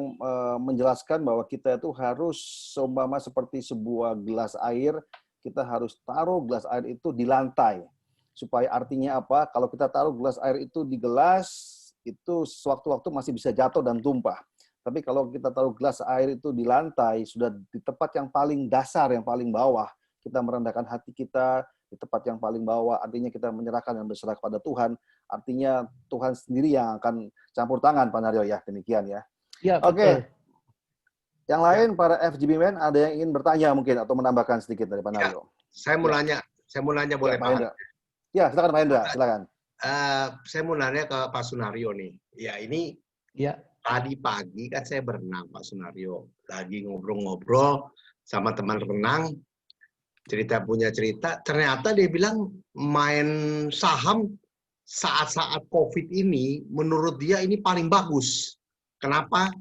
menjelaskan bahwa kita itu harus seumpama seperti sebuah gelas air, kita harus taruh gelas air itu di lantai. Supaya artinya apa? Kalau kita taruh gelas air itu di gelas, itu sewaktu-waktu masih bisa jatuh dan tumpah. Tapi kalau kita taruh gelas air itu di lantai, sudah di tempat yang paling dasar, yang paling bawah, kita merendahkan hati kita, di tempat yang paling bawah. Artinya kita menyerahkan dan berserah kepada Tuhan. Artinya Tuhan sendiri yang akan campur tangan, Pak Naryo ya. Demikian ya. Ya, Oke. betul. Yang lain para FGB Men ada yang ingin bertanya mungkin atau menambahkan sedikit dari Pak Naryo. Saya mau nanya boleh Pak Pak? Hendra. Ya, silakan Pak Hendra, silakan. Saya mau nanya ke Pak Sunario nih. Ya ini Ya. tadi pagi kan saya berenang Pak Sunario. Lagi ngobrol-ngobrol sama teman renang. Punya cerita. Ternyata dia bilang main saham saat-saat COVID ini menurut dia ini paling bagus. Kenapa?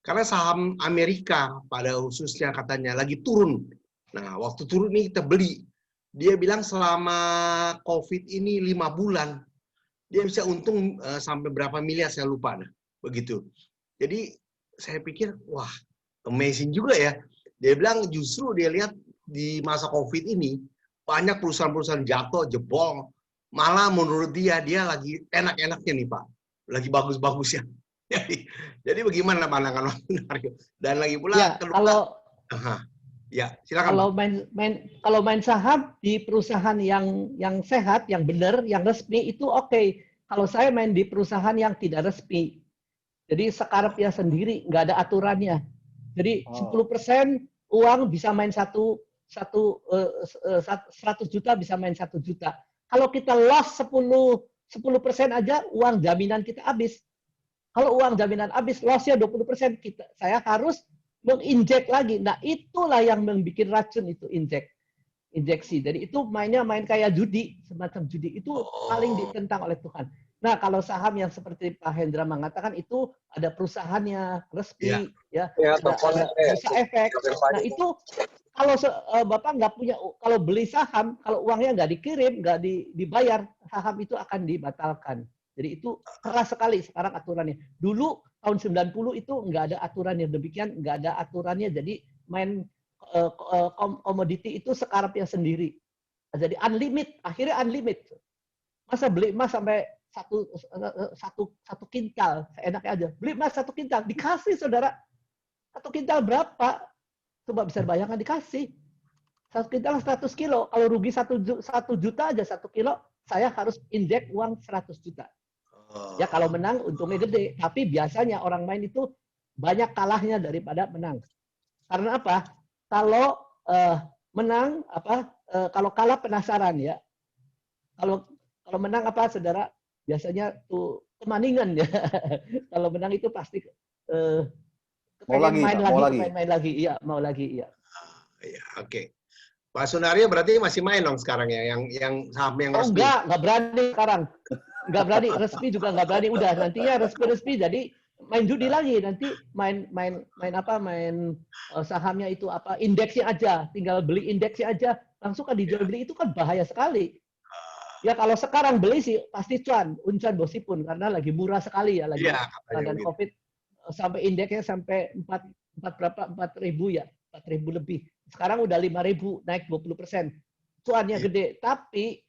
Karena saham Amerika pada khususnya katanya lagi turun. Nah, waktu turun ini kita beli. Dia bilang selama COVID ini 5 bulan, dia bisa untung sampai berapa miliar, saya lupa. Nah, begitu. Jadi, saya pikir, wah, amazing juga ya. Dia bilang justru dia lihat di masa COVID ini, banyak perusahaan-perusahaan jatuh, jebol. Malah menurut dia lagi enak-enaknya nih Pak. Lagi bagus-bagusnya. Jadi bagaimana pandangan Mas Sunario? Dan lagi pula Ya, kalau ya, silakan. Kalau main saham di perusahaan yang sehat, yang benar, yang resmi itu oke. Kalau saya main di perusahaan yang tidak resmi, jadi sekarapnya sendiri, nggak ada aturannya. Jadi 10% uang bisa main 100 juta bisa main 1 juta. Kalau kita loss 10% aja, uang jaminan kita habis. Kalau uang jaminan habis, loss-nya 20%, saya harus menginjek lagi. Nah, itulah yang membuat racun itu injeksi. Jadi itu main kayak judi, semacam judi. Itu paling ditentang oleh Tuhan. Nah, kalau saham yang seperti Pak Hendra mengatakan itu ada perusahaannya resmi, ada bursa efek. Nah, itu kalau Bapak nggak punya, kalau beli saham, kalau uangnya nggak dikirim, nggak dibayar, saham itu akan dibatalkan. Jadi itu keras sekali sekarang aturannya. Dulu tahun 90 itu nggak ada aturannya demikian, nggak ada aturannya. Jadi main komoditi itu sekarapnya sendiri. Jadi unlimited, akhirnya unlimited. Masa beli emas sampai satu kintal, seenaknya aja. Beli emas 1 kintal, dikasih saudara. 1 kintal berapa? Coba bisa bayangkan dikasih. 1 kintal 100 kilo. Kalau rugi 1 juta aja 1 kilo, saya harus injek uang 100 juta. Ya kalau menang untungnya gede, tapi biasanya orang main itu banyak kalahnya daripada menang. Karena apa? Kalau menang kalau kalah penasaran ya. Kalau menang apa saudara? Biasanya tuh kemaningan ya. Kalau menang itu pasti main lagi. Iya, mau lagi, iya. Ya, oke. Pak Sunario berarti masih main dong sekarang ya, yang saham yang resmi. Enggak berani sekarang. Nggak berani, resmi juga nggak berani. Udah nantinya resmi jadi main judi lagi, nanti main sahamnya itu indeksnya aja, tinggal beli indeksnya aja, langsung kan dijual beli, itu kan bahaya sekali. Ya kalau sekarang beli sih pasti uncan bosipun karena lagi murah sekali ya lagi keadaan COVID, sampai indeksnya sampai 4.000 ya, 4.000 lebih. Sekarang udah 5.000, naik 20%. Cuannya gede, tapi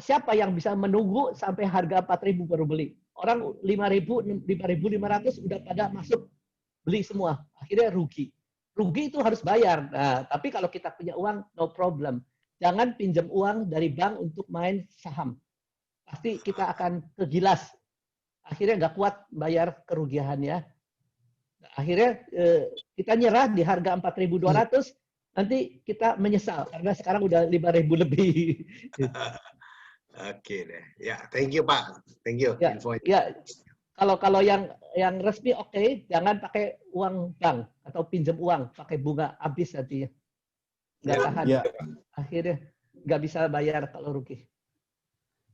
siapa yang bisa menunggu sampai harga 4.000 baru beli? Orang 5.000, 5.500 udah pada masuk beli semua. Akhirnya rugi. Rugi itu harus bayar. Nah, tapi kalau kita punya uang, no problem. Jangan pinjam uang dari bank untuk main saham. Pasti kita akan kegilas. Akhirnya nggak kuat bayar kerugiannya. Akhirnya kita nyerah di harga 4.200. Nanti kita menyesal karena sekarang udah 5.000 lebih. Oke deh. Ya, thank you Pak. Thank you. Ya, ya. Kalau yang resmi oke, jangan pakai uang bank atau pinjam uang, pakai bunga habis nanti. Nggak tahan. Ya. Akhirnya nggak bisa bayar kalau rugi.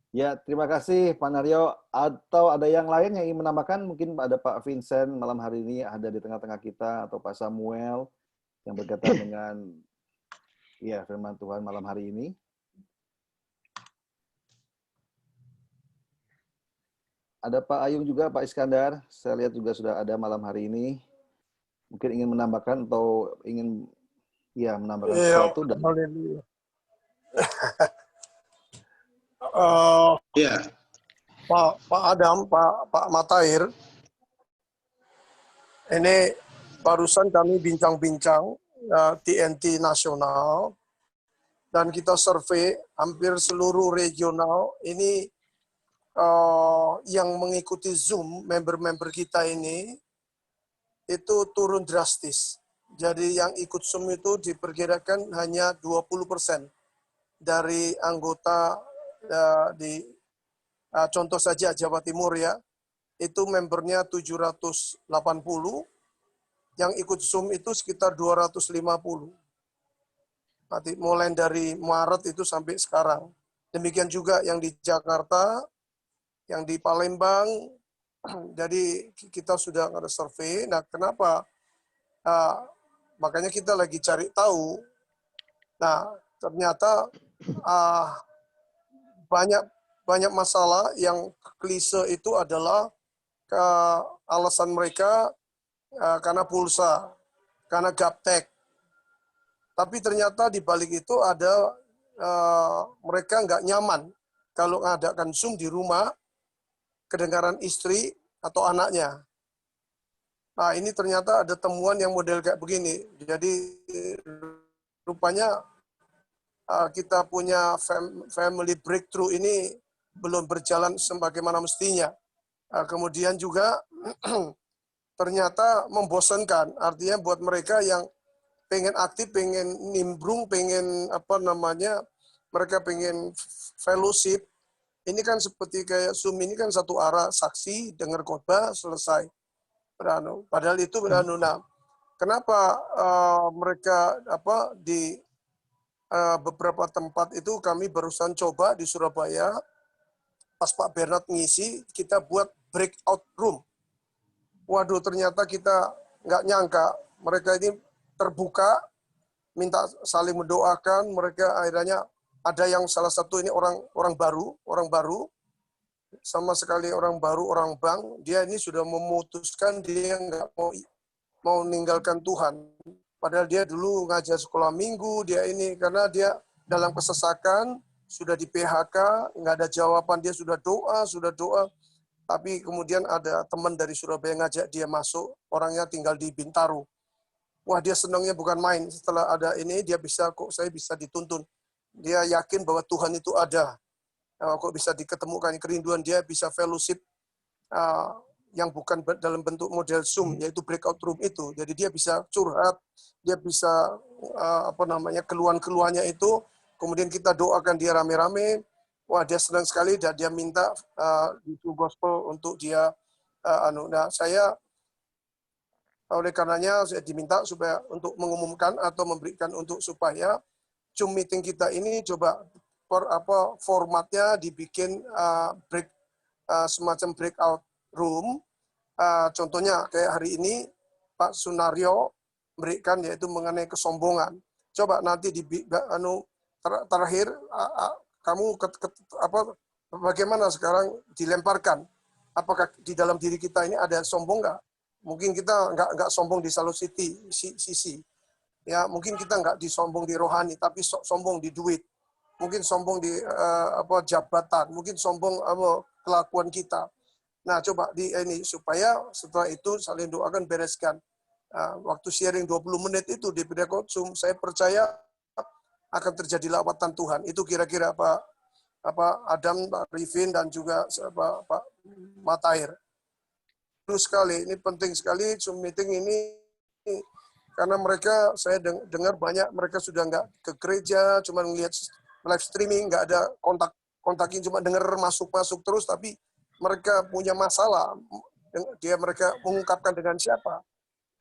Ya, terima kasih Pak Naryo. Atau ada yang lain yang ingin menambahkan? Mungkin ada Pak Vincent malam hari ini ada di tengah-tengah kita, atau Pak Samuel yang berkaitan dengan firman Tuhan malam hari ini. Ada Pak Ayung juga, Pak Iskandar. Saya lihat juga sudah ada malam hari ini. Mungkin ingin menambahkan atau ingin menambahkan sesuatu. Pak Adam, Pak Matair, ini barusan kami bincang-bincang TNT Nasional, dan kita survei hampir seluruh regional ini yang mengikuti Zoom, member-member kita ini itu turun drastis. Jadi yang ikut Zoom itu diperkirakan hanya 20% dari anggota di contoh saja Jawa Timur ya, itu membernya 780, yang ikut Zoom itu sekitar 250. Nanti mulai dari Maret itu sampai sekarang. Demikian juga yang di Jakarta, yang di Palembang. Jadi kita sudah ada survei. Nah, kenapa? Makanya kita lagi cari tahu. Nah, ternyata banyak masalah yang klise itu adalah alasan mereka karena pulsa, karena gaptek. Tapi ternyata di balik itu ada mereka nggak nyaman kalau ngadakan Zoom di rumah, kedengaran istri atau anaknya. Nah, ini ternyata ada temuan yang model kayak begini. Jadi rupanya kita punya family breakthrough ini belum berjalan sebagaimana mestinya. Kemudian juga ternyata membosankan. Artinya buat mereka yang pengen aktif, pengen nimbrung, pengen mereka pengen fellowship. Ini kan seperti kayak Zoom ini kan satu arah, saksi, dengar khotbah, selesai. Padahal itu nah, kenapa mereka di beberapa tempat itu kami barusan coba di Surabaya, pas Pak Bernard ngisi, kita buat breakout room. Waduh, ternyata kita nggak nyangka mereka ini terbuka, minta saling mendoakan. Mereka akhirnya ada yang salah satu ini orang baru, sama sekali orang baru, orang bank. Dia ini sudah memutuskan dia nggak mau meninggalkan Tuhan. Padahal dia dulu ngajar sekolah minggu, dia ini karena dia dalam kesesakan, sudah di PHK, nggak ada jawaban, dia sudah doa, tapi kemudian ada teman dari Surabaya ngajak dia masuk, orangnya tinggal di Bintaro. Wah, dia senangnya bukan main. Setelah ada ini, saya bisa dituntun. Dia yakin bahwa Tuhan itu ada. Kok bisa diketemukan kerinduan dia, bisa fellowship yang bukan dalam bentuk model Zoom, yaitu breakout room itu. Jadi dia bisa curhat, dia bisa keluhan-keluhannya itu, kemudian kita doakan dia rame-rame. Wah, dia senang sekali dan dia minta di gospel untuk dia Nah, saya oleh karenanya saya diminta supaya untuk mengumumkan atau memberikan supaya Zoom meeting kita ini coba formatnya dibikin semacam breakout room. Contohnya kayak hari ini Pak Sunario memberikan yaitu mengenai kesombongan. Coba nanti terakhir kamu bagaimana sekarang dilemparkan? Apakah di dalam diri kita ini ada sombong nggak? Mungkin kita nggak sombong di sisi. Ya, mungkin kita nggak disombong di rohani, tapi sombong di duit. Mungkin sombong di jabatan, mungkin sombong kelakuan kita. Nah, coba ini supaya setelah itu saling doakan, bereskan. Waktu sharing 20 menit itu di breakout Zoom, saya percaya akan terjadi lawatan Tuhan. Itu kira-kira Pak Adam, Pak Rifin, dan juga Pak Matair. Terus sekali, ini penting sekali Zoom meeting ini, karena mereka, saya dengar banyak mereka sudah nggak ke gereja, cuma ngelihat live streaming, nggak ada kontakin, cuma dengar masuk terus, tapi mereka punya masalah. Mereka mengungkapkan dengan siapa.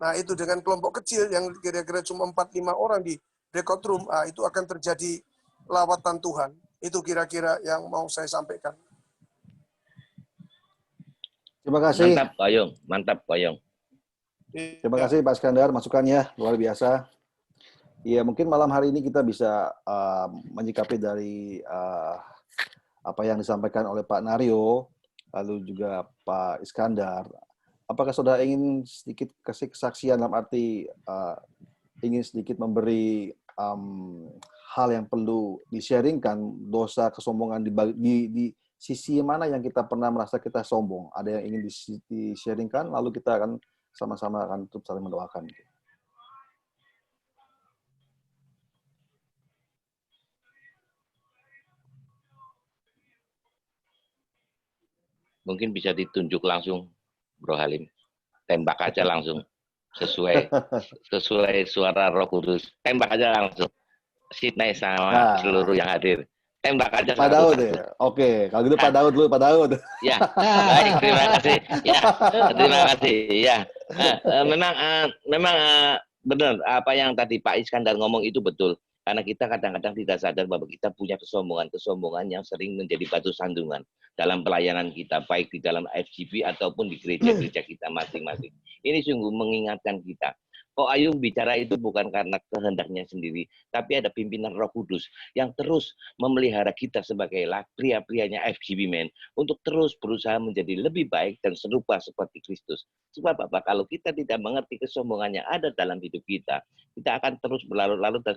Nah, itu dengan kelompok kecil yang kira-kira cuma 4-5 orang di breakout room, itu akan terjadi lawatan Tuhan. Itu kira-kira yang mau saya sampaikan. Terima kasih. Mantap, Pak Yong. Terima kasih Pak Iskandar, masukannya luar biasa. Ya, mungkin malam hari ini kita bisa menyikapi dari apa yang disampaikan oleh Pak Naryo, lalu juga Pak Iskandar. Apakah saudara ingin sedikit kasih kesaksian dalam arti ingin sedikit memberi hal yang perlu di-sharingkan, dosa kesombongan di sisi mana yang kita pernah merasa kita sombong? Ada yang ingin di-sharingkan, lalu kita akan sama-sama akan terus saling mendoakan. Mungkin bisa ditunjuk langsung, Bro Halim. Tembak aja langsung. Sesuai suara Roh Kudus. Tembak aja langsung. Sidney sama seluruh yang hadir. Tembak aja Pak Daud satu-satu. ya. Oke, kalau gitu Pak Daud dulu, Pak Daud. Ya, baik, terima kasih. Ya, terima kasih. Ya, memang benar apa yang tadi Pak Iskandar ngomong itu betul. Karena kita kadang-kadang tidak sadar bahwa kita punya kesombongan yang sering menjadi batu sandungan dalam pelayanan kita, baik di dalam FGB ataupun di gereja-gereja kita masing-masing. Ini sungguh mengingatkan kita. Kok Ayung bicara itu bukan karena kehendaknya sendiri, tapi ada pimpinan Roh Kudus yang terus memelihara kita sebagai pria-prianya FGB Men untuk terus berusaha menjadi lebih baik dan serupa seperti Kristus. Sebab apa? Kalau kita tidak mengerti kesombongan yang ada dalam hidup kita akan terus berlarut-larut dan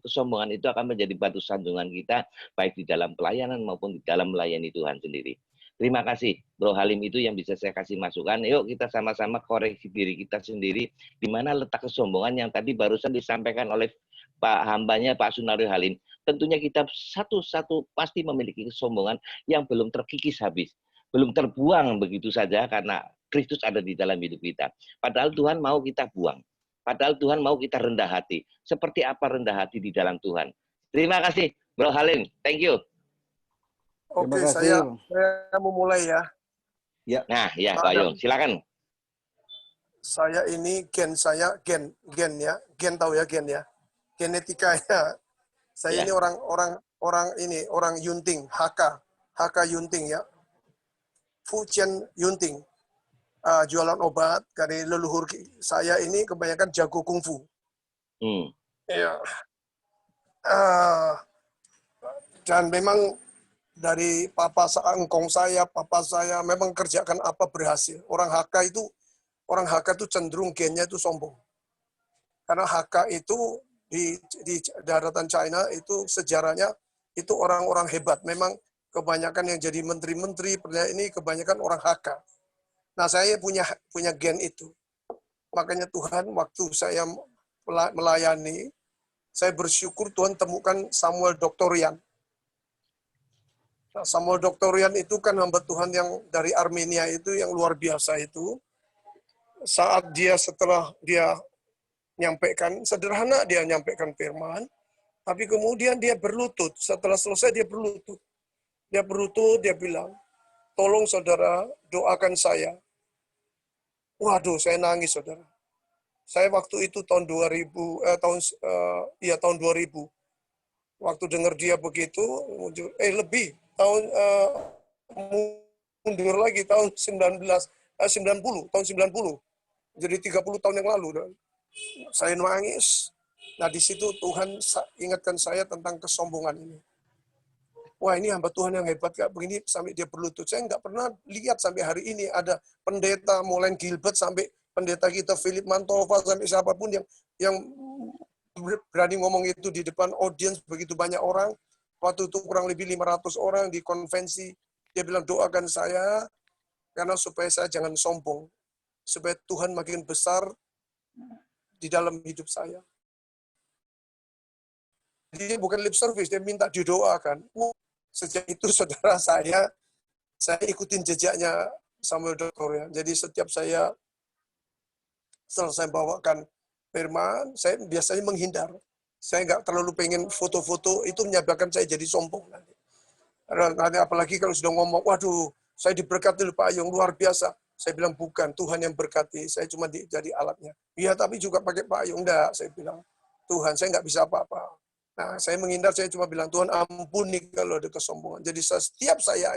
kesombongan itu akan menjadi batu sandungan kita baik di dalam pelayanan maupun di dalam melayani Tuhan sendiri. Terima kasih, Bro Halim, itu yang bisa saya kasih masukan. Yuk kita sama-sama koreksi diri kita sendiri, di mana letak kesombongan yang tadi barusan disampaikan oleh Pak hambanya, Pak Sunario Halim. Tentunya kita satu-satu pasti memiliki kesombongan yang belum terkikis habis. Belum terbuang begitu saja karena Kristus ada di dalam hidup kita. Padahal Tuhan mau kita buang. Padahal Tuhan mau kita rendah hati. Seperti apa rendah hati di dalam Tuhan. Terima kasih, Bro Halim. Thank you. Oke, saya mau mulai ya. Ya. Nah, ya Pak Yung, silakan. Saya ini gen ya. Gen tahu ya gen ya. Genetikanya. Saya ini orang Yunting, HK Yunting ya. Fujian Yunting. Jualan obat dari leluhur saya ini kebanyakan jago kungfu. Ya. Dan memang dari papa saya memang kerjakan apa berhasil. Orang HK itu cenderung gennya itu sombong. Karena HK itu di daratan China itu sejarahnya itu orang-orang hebat. Memang kebanyakan yang jadi menteri-menteri ini kebanyakan orang HK. Nah, saya punya gen itu. Makanya Tuhan waktu saya melayani, saya bersyukur Tuhan temukan Samuel Doktorian. Nah, Samuel Doktorian itu kan hamba Tuhan yang dari Armenia itu yang luar biasa itu. Setelah dia nyampaikan, sederhana dia nyampaikan firman, tapi kemudian dia berlutut. Setelah selesai dia berlutut. Dia bilang, tolong saudara doakan saya. Waduh, saya nangis saudara. Saya waktu itu tahun 2000. Waktu dengar dia begitu, lebih tahun mundur lagi tahun 90, tahun 90. Jadi 30 tahun yang lalu. Saya nangis. Nah, di situ Tuhan ingatkan saya tentang kesombongan ini. Wah, ini hamba Tuhan yang hebat, Kak. Begini sampai dia berlutut. Saya nggak pernah lihat sampai hari ini ada pendeta Molen Gilbert sampai pendeta kita Philip Mantova sampai siapapun yang berani ngomong itu di depan audiens begitu banyak orang. Waktu itu kurang lebih 500 orang di konvensi. Dia bilang, doakan saya karena supaya saya jangan sombong. Supaya Tuhan makin besar di dalam hidup saya. Jadi bukan lip service, dia minta didoakan. Sejak itu saudara saya ikutin jejaknya Samuel Doktorian. Jadi setiap saya selesai bawakan firman, saya biasanya menghindar. Saya nggak terlalu pengen foto-foto, itu menyebabkan saya jadi sombong nanti. Apalagi kalau sudah ngomong, waduh, saya diberkati oleh Pak Ayung, luar biasa. Saya bilang, bukan, Tuhan yang berkati, saya cuma jadi alatnya. Iya, tapi juga pakai Pak Ayung, enggak, saya bilang. Tuhan, saya nggak bisa apa-apa. Nah, saya menghindar, saya cuma bilang, Tuhan ampuni kalau ada kesombongan. Jadi setiap saya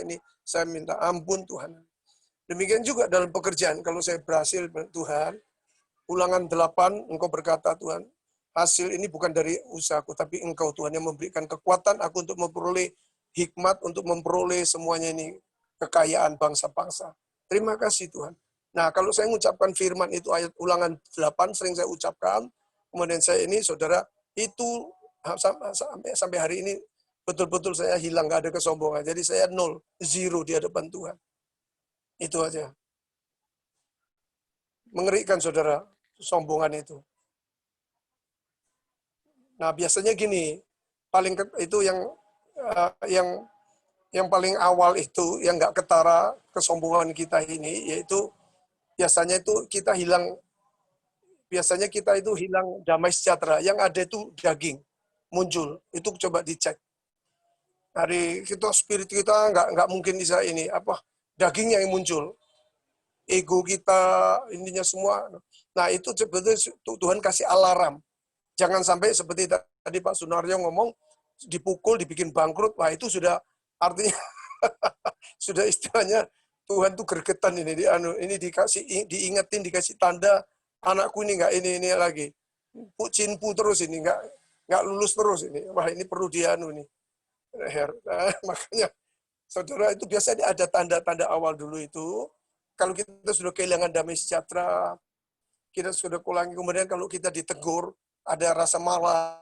minta ampun Tuhan. Demikian juga dalam pekerjaan, kalau saya berhasil, Tuhan, Ulangan 8, Engkau berkata, Tuhan, hasil ini bukan dari usahaku, tapi Engkau, Tuhan, yang memberikan kekuatan aku untuk memperoleh hikmat, untuk memperoleh semuanya ini, kekayaan bangsa-bangsa. Terima kasih, Tuhan. Nah, kalau saya mengucapkan firman itu, ayat Ulangan 8, sering saya ucapkan, kemudian saya ini, saudara, itu sampai hari ini, betul-betul saya hilang, nggak ada kesombongan. Jadi saya 0, 0 di hadapan Tuhan. Itu aja. Mengerikan, saudara, sombongan itu. Nah, biasanya gini, paling itu yang yang paling awal itu, yang nggak ketara kesombongan kita ini, yaitu biasanya itu kita hilang damai sejahtera. Yang ada itu daging muncul. Itu coba dicek. Dari kita spirit kita nggak mungkin bisa ini apa dagingnya yang muncul. Ego kita ininya semua. Nah itu sebetulnya Tuhan kasih alarm. Jangan sampai seperti tadi Pak Sunaryo ngomong dipukul, dibikin bangkrut. Wah itu sudah artinya sudah istilahnya Tuhan tuh gregetan ini diingetin, dikasih tanda anakku ini nggak ini lagi cinpu terus ini nggak lulus terus ini. Wah ini perlu nih. Nah, makanya saudara itu biasanya ada tanda-tanda awal dulu itu. Kalau kita sudah kehilangan damai sejahtera, kita sudah kulangi, kemudian kalau kita ditegur, ada rasa marah,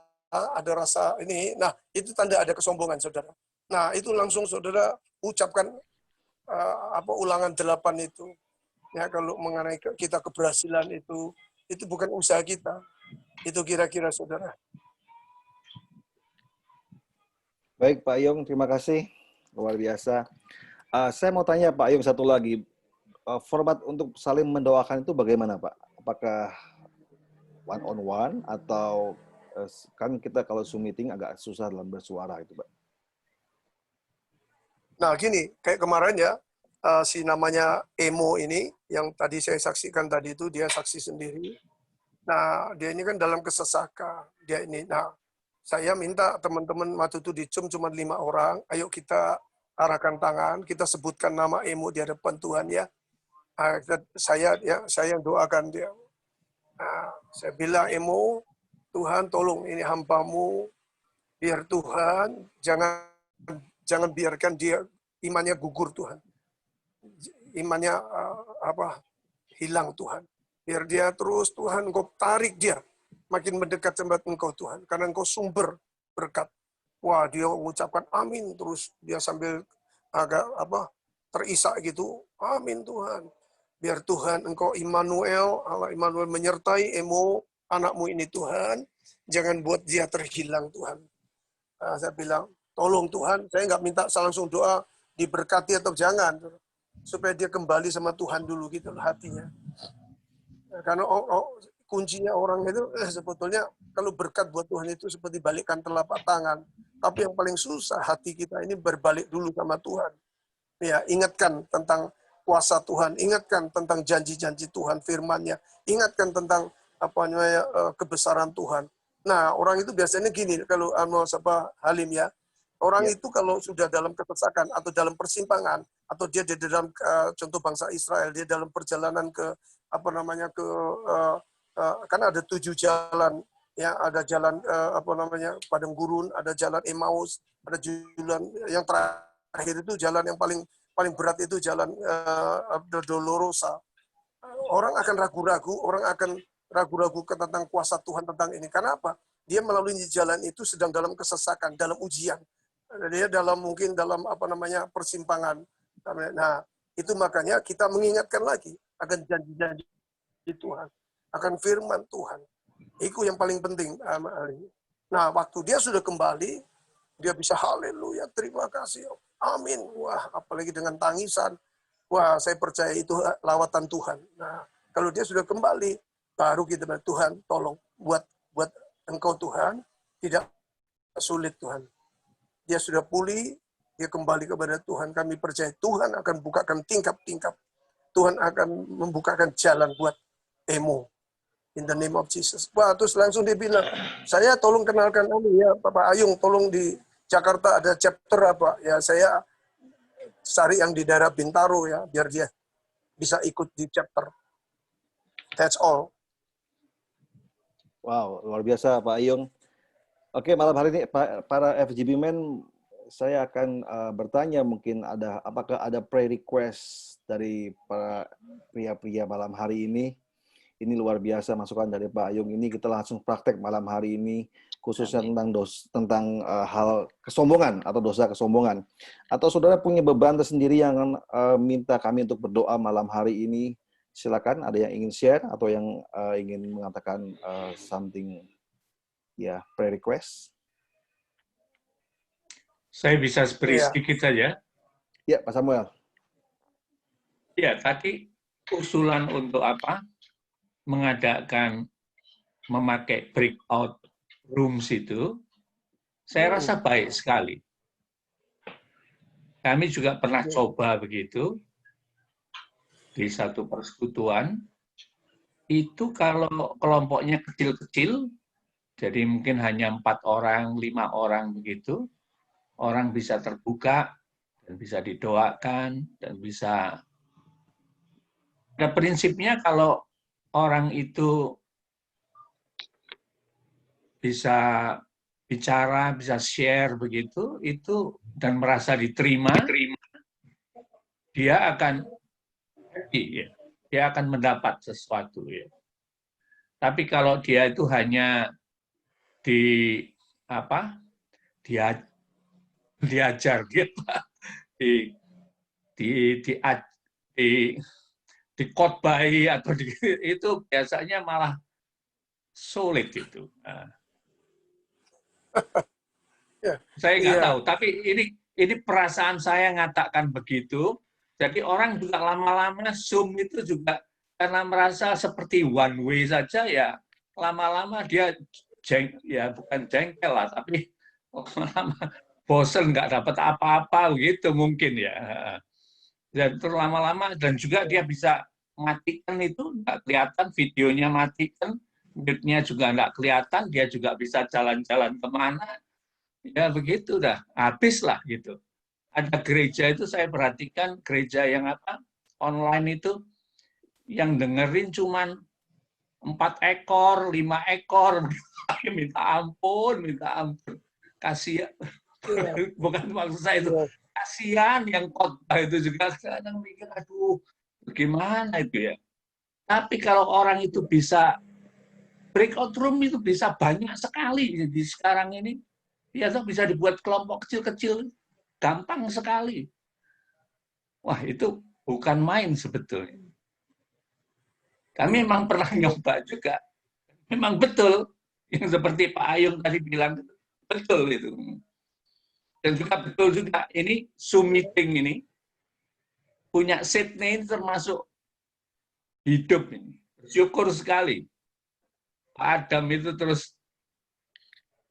ada rasa ini, nah itu tanda ada kesombongan saudara. Nah itu langsung saudara ucapkan ulangan 8 itu. Ya kalau mengenai kita keberhasilan itu bukan usaha kita. Itu kira-kira saudara. Baik Pak Ayung, terima kasih. Luar biasa. Saya mau tanya Pak Ayung satu lagi. Format untuk saling mendoakan itu bagaimana Pak? Apakah one on one atau kan kita kalau Zoom meeting agak susah dalam bersuara itu Pak? Nah gini, kayak kemarin ya, si namanya Emo ini, yang tadi saya saksikan tadi itu, dia saksi sendiri. Nah, dia ini kan dalam kesesakan. Dia ini, nah, saya minta teman-teman waktu itu di Zoom cuma 5 orang, ayo kita arahkan tangan, kita sebutkan nama Emo di hadapan Tuhan ya. Saya yang doakan dia. Nah, saya bilang Emo, Tuhan tolong ini hamba-Mu, biar Tuhan jangan biarkan dia imannya gugur Tuhan. Imannya hilang Tuhan. Biar dia terus Tuhan Engkau tarik dia makin mendekat sama Engkau Tuhan, karena Engkau sumber berkat. Wah, dia mengucapkan amin terus, dia sambil agak terisak gitu. Amin Tuhan. Biar Tuhan Engkau Immanuel, Allah Immanuel menyertai Emo, anakmu ini Tuhan. Jangan buat dia terhilang Tuhan. Nah, saya bilang, tolong Tuhan, saya nggak minta langsung doa diberkati atau jangan, supaya dia kembali sama Tuhan dulu gitu hatinya. Karena kuncinya orang itu sebetulnya kalau berkat buat Tuhan itu seperti balikkan telapak tangan. Tapi yang paling susah hati kita ini berbalik dulu sama Tuhan. Ya, ingatkan tentang kuasa Tuhan, ingatkan tentang janji-janji Tuhan, firman-Nya, ingatkan tentang kebesaran Tuhan. Nah, orang itu biasanya gini, kalau Halim ya, orang itu kalau sudah dalam kesesakan atau dalam persimpangan, atau dia di dalam contoh bangsa Israel, dia dalam perjalanan ke kan ada 7 jalan, ya ada jalan padang gurun, ada jalan Emmaus, ada jalan yang terakhir itu jalan yang paling berat itu jalan Dolorosa. Orang akan ragu-ragu tentang kuasa Tuhan tentang ini. Karena apa? Dia melalui jalan itu sedang dalam kesesakan, dalam ujian. Dia mungkin dalam persimpangan. Nah, itu makanya kita mengingatkan lagi akan janji-janji Tuhan, akan firman Tuhan. Itu yang paling penting. Nah, waktu dia sudah kembali, dia bisa haleluya, terima kasih. Amin. Wah, apalagi dengan tangisan. Wah, saya percaya itu lawatan Tuhan. Nah, kalau dia sudah kembali, baru kita bilang, Tuhan, tolong buat Engkau Tuhan tidak sulit Tuhan. Dia sudah pulih, dia kembali kepada Tuhan. Kami percaya Tuhan akan bukakan tingkap-tingkap. Tuhan akan membukakan jalan buat Emo. In the name of Jesus. Wah, terus langsung dia bilang, saya tolong kenalkan ya, Bapak Ayung, tolong di Jakarta ada chapter apa? Ya, saya cari yang di daerah Bintaro ya, biar dia bisa ikut di chapter. That's all. Wow, luar biasa Pak Ayung. Oke, malam hari ini para FGB Men, saya akan bertanya mungkin apakah ada prayer request dari para pria-pria malam hari ini. Ini luar biasa masukan dari Pak Ayung ini. Kita langsung praktek malam hari ini, khususnya tentang hal kesombongan atau dosa kesombongan. Atau saudara punya beban tersendiri yang minta kami untuk berdoa malam hari ini, silakan. Ada yang ingin share atau yang ingin mengatakan something, prayer request. Saya bisa beri Iya. sedikit saja. Ya, Pak Samuel. Ya, tadi usulan untuk apa? Mengadakan, memakai breakout rooms itu, saya rasa baik sekali. Kami juga pernah coba begitu, di satu persekutuan, itu kalau kelompoknya kecil-kecil, jadi mungkin hanya 4 orang, 5 orang begitu, orang bisa terbuka, dan bisa didoakan, dan bisa... Pada prinsipnya kalau orang itu bisa bicara, bisa share begitu, itu dan merasa diterima, dia akan happy, ya. Dia akan mendapat sesuatu. Ya. Tapi kalau dia itu hanya diajar gitu, di dikotbahi atau itu biasanya malah sulit itu. Nah, saya nggak tahu, tapi ini perasaan saya ngatakan begitu. Jadi orang juga lama-lama Zoom itu juga karena merasa seperti one way saja ya, lama-lama dia bukan jengkel lah, tapi lama-lama bosen nggak dapat apa-apa gitu mungkin ya. Dan terus lama-lama dan juga dia bisa matikan itu nggak kelihatan, videonya matikan, mute-nya juga nggak kelihatan, dia juga bisa jalan-jalan kemana. Ya begitu dah, habis lah gitu. Ada gereja itu saya perhatikan, gereja yang online itu, yang dengerin cuman 4 ekor, 5 ekor, minta ampun. Kasihan, bukan maksud saya itu, kasihan yang khotbah itu juga kadang mikir, aduh, bagaimana itu ya. Tapi kalau orang itu bisa, breakout room itu bisa banyak sekali di sekarang ini. Ya, bisa dibuat kelompok kecil-kecil, gampang sekali. Wah, itu bukan main sebetulnya. Kami memang pernah nyoba juga. Memang betul, yang seperti Pak Ayung tadi bilang, betul itu. Dan juga betul juga, ini Zoom meeting ini, punya Sydney ini termasuk hidup ini. Syukur sekali. Pak Adam itu terus,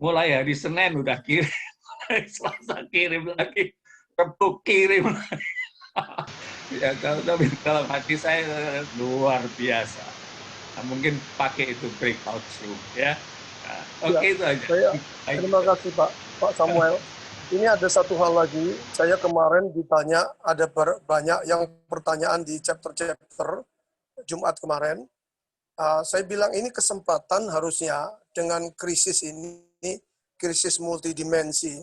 mulai hari Senin udah kirim, Selasa kirim lagi, Rabu kirim lagi. Ya, tapi dalam hati saya luar biasa. Nah, mungkin pakai itu breakout room ya. Nah, oke, itu aja. Terima kasih Pak Samuel. Ini ada satu hal lagi. Saya kemarin ditanya, ada banyak yang pertanyaan di chapter-chapter Jumat kemarin. Saya bilang ini kesempatan harusnya dengan krisis ini, krisis multidimensi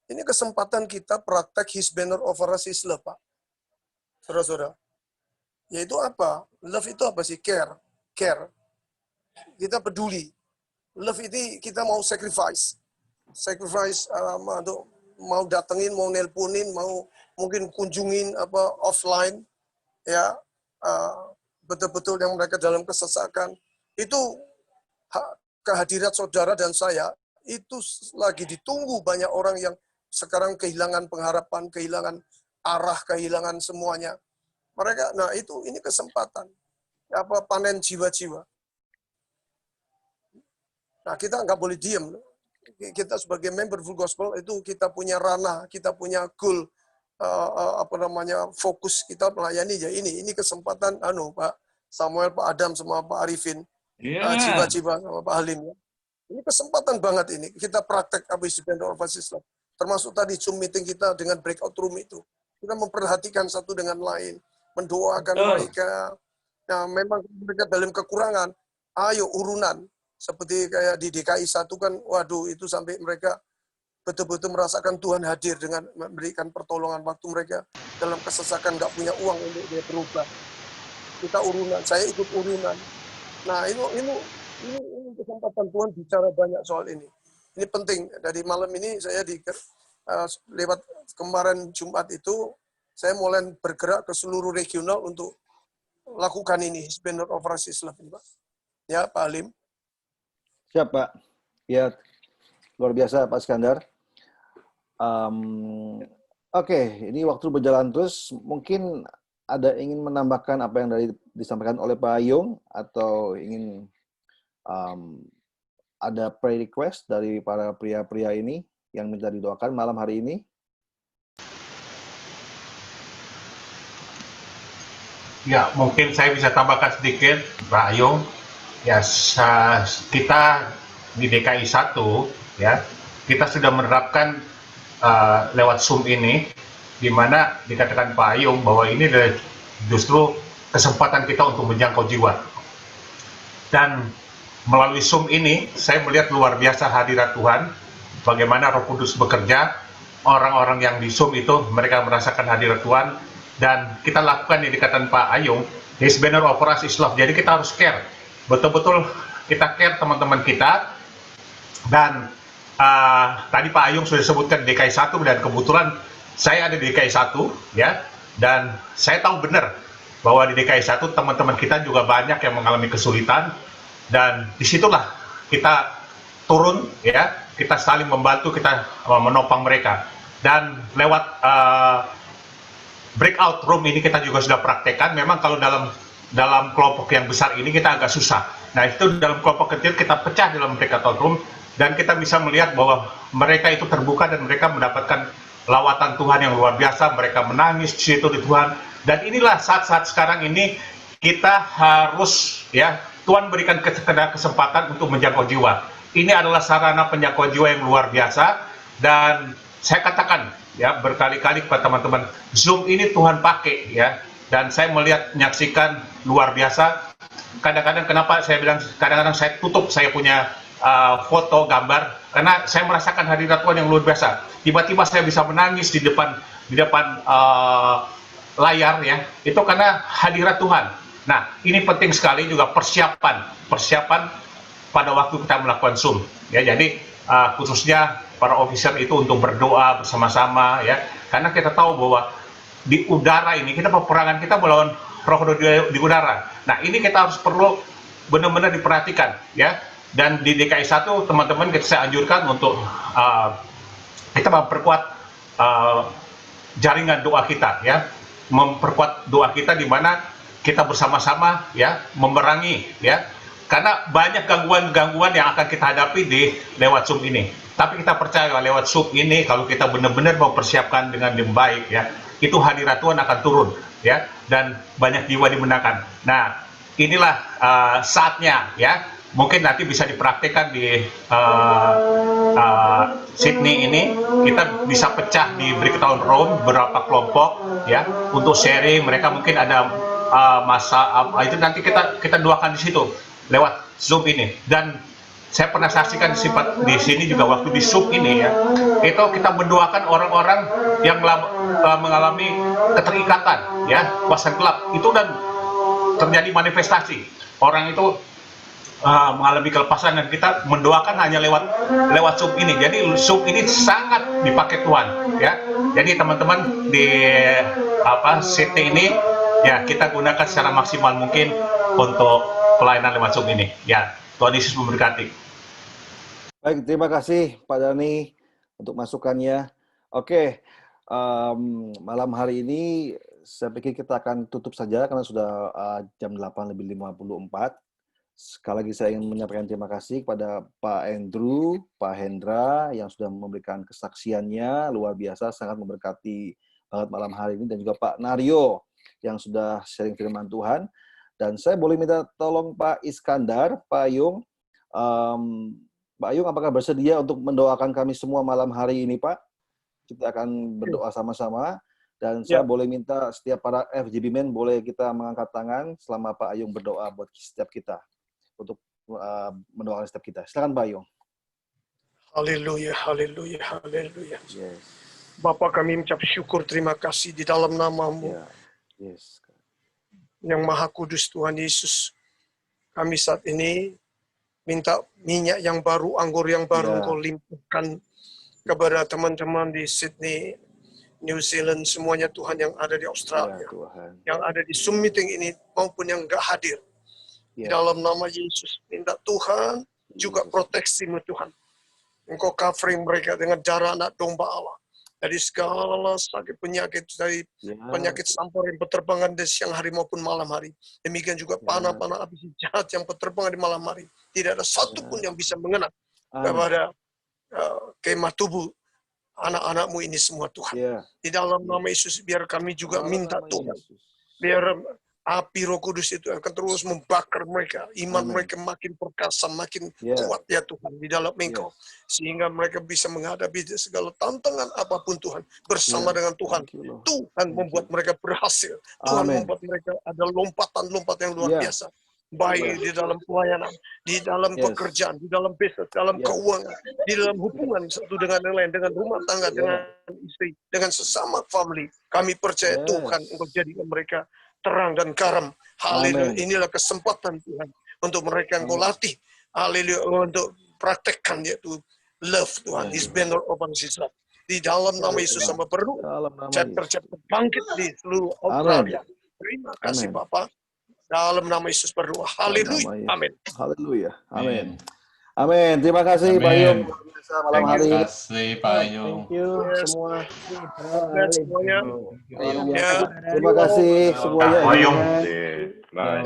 ini kesempatan kita praktek His banner over us is love, Pak. Saudara-saudara. Yaitu apa? Love itu apa sih? Care. Kita peduli. Love itu kita mau sacrifice. Mau datengin, mau nelponin, mau mungkin kunjungin offline, ya betul-betul yang mereka dalam kesesakan. Itu kehadiran saudara dan saya itu lagi ditunggu banyak orang yang sekarang kehilangan pengharapan, kehilangan arah, kehilangan semuanya. Mereka, nah ini kesempatan panen jiwa-jiwa. Nah, kita nggak boleh diem. Kita sebagai member Full Gospel itu kita punya ranah, kita punya goal, fokus kita melayani ya ini kesempatan Pak Samuel, Pak Adam, sama Pak Arifin, jiwa-jiwa sama Pak Halim ya. Ini kesempatan banget ini kita praktek habis Islam. Termasuk tadi Zoom meeting kita dengan breakout room itu. Kita memperhatikan satu dengan lain, mendoakan mereka. Nah, memang mereka dalam kekurangan, ayo urunan. Seperti kayak di DKI 1 kan, waduh itu sampai mereka betul-betul merasakan Tuhan hadir dengan memberikan pertolongan waktu mereka dalam kesesakan, nggak punya uang untuk dia berubah. Kita urunan, saya ikut urunan. Nah ini kesempatan Tuhan bicara banyak soal ini. Ini penting. Dari malam ini saya lewat kemarin Jumat itu, saya mulai bergerak ke seluruh regional untuk lakukan ini, banner of Islam, Pak. Ya, Pak Halim. Siap, Pak. Ya, luar biasa, Pak Iskandar. Oke, ini waktu berjalan terus. Mungkin ada ingin menambahkan apa yang disampaikan oleh Pak Ayung, atau ingin ada prayer request dari para pria-pria ini yang minta didoakan malam hari ini? Ya, mungkin saya bisa tambahkan sedikit, Pak Ayung. Ya, kita di DKI 1, ya, kita sudah menerapkan lewat Zoom ini, di mana dikatakan Pak Ayung bahwa ini adalah justru kesempatan kita untuk menjangkau jiwa. Dan melalui Zoom ini, saya melihat luar biasa hadirat Tuhan, bagaimana Roh Kudus bekerja, orang-orang yang di Zoom itu, mereka merasakan hadirat Tuhan, dan kita lakukan yang dikatakan Pak Ayung, His banner of us is love. Jadi kita harus care, betul-betul kita care teman-teman kita. Dan tadi Pak Ayung sudah sebutkan DKI 1, dan kebetulan saya ada di DKI 1, ya, dan saya tahu benar bahwa di DKI 1 teman-teman kita juga banyak yang mengalami kesulitan, dan disitulah kita turun, ya, kita saling membantu, kita menopang mereka. Dan lewat breakout room ini kita juga sudah praktekkan. Memang kalau dalam kelompok yang besar ini kita agak susah. Nah, itu dalam kelompok kecil kita pecah dalam breakout room, dan kita bisa melihat bahwa mereka itu terbuka dan mereka mendapatkan lawatan Tuhan yang luar biasa. Mereka menangis di situ di Tuhan. Dan inilah saat-saat sekarang ini kita harus, ya, Tuhan berikan kesempatan untuk menjangkau jiwa. Ini adalah sarana penjangkauan jiwa yang luar biasa, dan saya katakan, ya, berkali-kali kepada teman-teman, Zoom ini Tuhan pakai, ya, dan saya menyaksikan luar biasa. Kadang-kadang kenapa saya bilang kadang-kadang saya tutup saya punya foto, gambar, karena saya merasakan hadirat Tuhan yang luar biasa. Tiba-tiba saya bisa menangis di depan layar, ya, itu karena hadirat Tuhan. Nah, ini penting sekali juga persiapan pada waktu kita melakukan Zoom, ya. Jadi khususnya para officer itu untuk berdoa bersama-sama, ya, karena kita tahu bahwa di udara ini kita peperangan kita melawan roh di udara. Nah, ini kita harus perlu benar-benar diperhatikan, ya. Dan di DKI 1 teman-teman saya anjurkan untuk kita memperkuat jaringan doa kita, ya, memperkuat doa kita di mana kita bersama-sama, ya, memerangi, ya, karena banyak gangguan-gangguan yang akan kita hadapi lewat Zoom ini. Tapi kita percaya lewat Zoom ini, kalau kita benar-benar mempersiapkan dengan yang baik, ya, itu hadirat Tuhan akan turun, ya, dan banyak jiwa dimenangkan. Nah, inilah saatnya, ya, mungkin nanti bisa dipraktikkan di Sydney ini. Kita bisa pecah di breakdown room berapa kelompok, ya, untuk sharing. Mereka mungkin ada itu nanti kita doakan di situ lewat Zoom ini. Dan saya pernah saksikan di sini juga waktu di Zoom ini, ya, itu kita mendoakan orang-orang yang mengalami keterikatan, ya, kuasa gelap itu, dan terjadi manifestasi. Orang itu mengalami kelepasan, dan kita mendoakan hanya lewat Zoom ini. Jadi Zoom ini sangat dipakai Tuhan, ya. Jadi teman-teman di Sydney ini, ya, kita gunakan secara maksimal mungkin untuk pelayanan lewat Zoom ini, ya. Tuhan Yesus memberkati. Baik, terima kasih Pak Dhani untuk masukannya. Oke, malam hari ini saya pikir kita akan tutup saja karena sudah jam 8:54. Sekali lagi saya ingin menyampaikan terima kasih kepada Pak Andrew, Pak Hendra yang sudah memberikan kesaksiannya luar biasa, sangat memberkati banget malam hari ini, dan juga Pak Naryo yang sudah sharing firman Tuhan. Dan saya boleh minta tolong Pak Iskandar, Pak Ayung. Pak Ayung, apakah bersedia untuk mendoakan kami semua malam hari ini, Pak? Kita akan berdoa sama-sama. Dan saya boleh minta setiap para FGB Men boleh kita mengangkat tangan selama Pak Ayung berdoa buat setiap kita. Untuk mendoakan setiap kita. Silakan Pak Ayung. Haleluya, haleluya, haleluya. Yes. Bapa, kami mengucap syukur, terima kasih di dalam nama-Mu. Yes. Yang Maha Kudus Tuhan Yesus, kami saat ini minta minyak yang baru, anggur yang baru, Engkau limpahkan kepada teman-teman di Sydney, New Zealand, semuanya Tuhan, yang ada di Australia, yang ada di Zoom meeting ini, maupun yang enggak hadir. Di dalam nama Yesus, minta Tuhan juga proteksi-Mu Tuhan. Engkau covering mereka dengan darah anak domba Allah. dari segala sakit penyakit, dari penyakit sampar yang berterbangan di siang hari maupun malam hari. Demikian juga panah-panah api jahat yang berterbangan di malam hari. Tidak ada satupun yang bisa mengenai kepada kemah tubuh anak-anakmu ini semua, Tuhan. Di dalam nama Yesus, biar kami juga minta Tuhan, biar api Roh Kudus itu akan terus membakar mereka, iman mereka makin perkasa, makin kuat ya Tuhan di dalam Engkau, sehingga mereka bisa menghadapi segala tantangan apapun Tuhan bersama dengan Tuhan. Tuhan membuat mereka berhasil. Tuhan membuat mereka ada lompatan-lompatan yang luar biasa. Baik di dalam pelayanan, di dalam pekerjaan, di dalam bisnis, dalam keuangan, di dalam hubungan satu dengan yang lain, dengan rumah tangga, dengan istri, dengan sesama family. Kami percaya Tuhan untuk jadikan mereka terang dan garam. Haleluya. Inilah kesempatan Tuhan untuk mereka yang kau latih. Haleluya. Untuk praktekkan yaitu love Tuhan. His banner of his love. Di dalam nama Yesus sama perlu. Chapter-chapter bangkit di seluruh Australia. Terima kasih Bapak. Dalam nama Yesus berdoa. Haleluya. Amin. Haleluya. Amin. Amin. Terima kasih Pak Yung. Malam hari ini. Terima kasih Pak Yung. Thank you semua. Semuanya. Terima kasih semuanya. Pak Yung.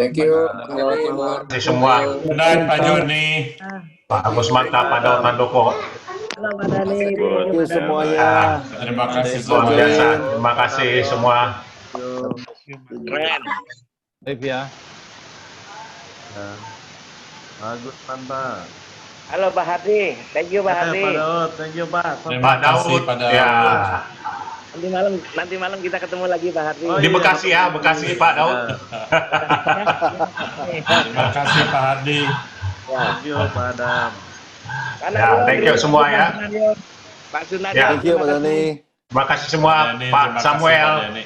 Thank you. Terima kasih semua. Good night Pak Joni. Pak Agus Mantap, Pak Daud Handoko. Thank you semuanya. Terima kasih Luar semuanya. biasa. Terima kasih semua. Keren. Live ya. Bagus, mantap. Halo Pak Hardi, thank you Pak Hardi. Pak Daud, thank you Pak. Terima kasih Daud. Pak Daud. Ya. Nanti malam kita ketemu lagi Pak Hardi. Di Bekasi ya, Bekasi Pak Daud. Terima kasih Pak Hardi. Thank you Pak Adam. Ya, thank you semua ya. Pak Sunario. Ya. Thank you Pak Dani. Terima kasih semua, Dani, Pak terima kasih, Samuel. Pak Dani.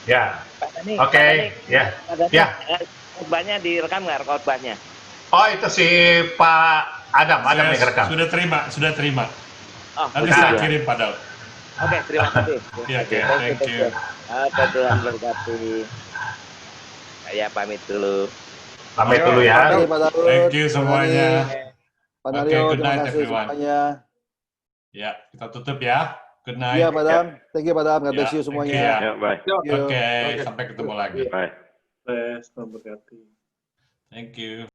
Ya, Pak Dani, oke, Pak Dani. ya, Pak Dani, ya. khotbahnya direkam nggak khotbahnya? Oh itu si Pak Adam yang rekam. Sudah terima. Oh, Nanti Nah. saya kirim Pak Daud. Oke, terima kasih. Iya, oke, thank you. Oke, Tuhan berkati. Saya pamit dulu. Pamit dulu Terima ya. kasih Pak Daud. Thank you semuanya. Pak Oke, Dario, good terima night, kasih everyone. semuanya. Ya, kita tutup ya. Good night. Iya Pak Dam. Thank you Pak Dam. God bless you Ya, semuanya. thank you, ya. Ya, bye. Thank you. Oke, sampai ketemu lagi. Bye. Thank you.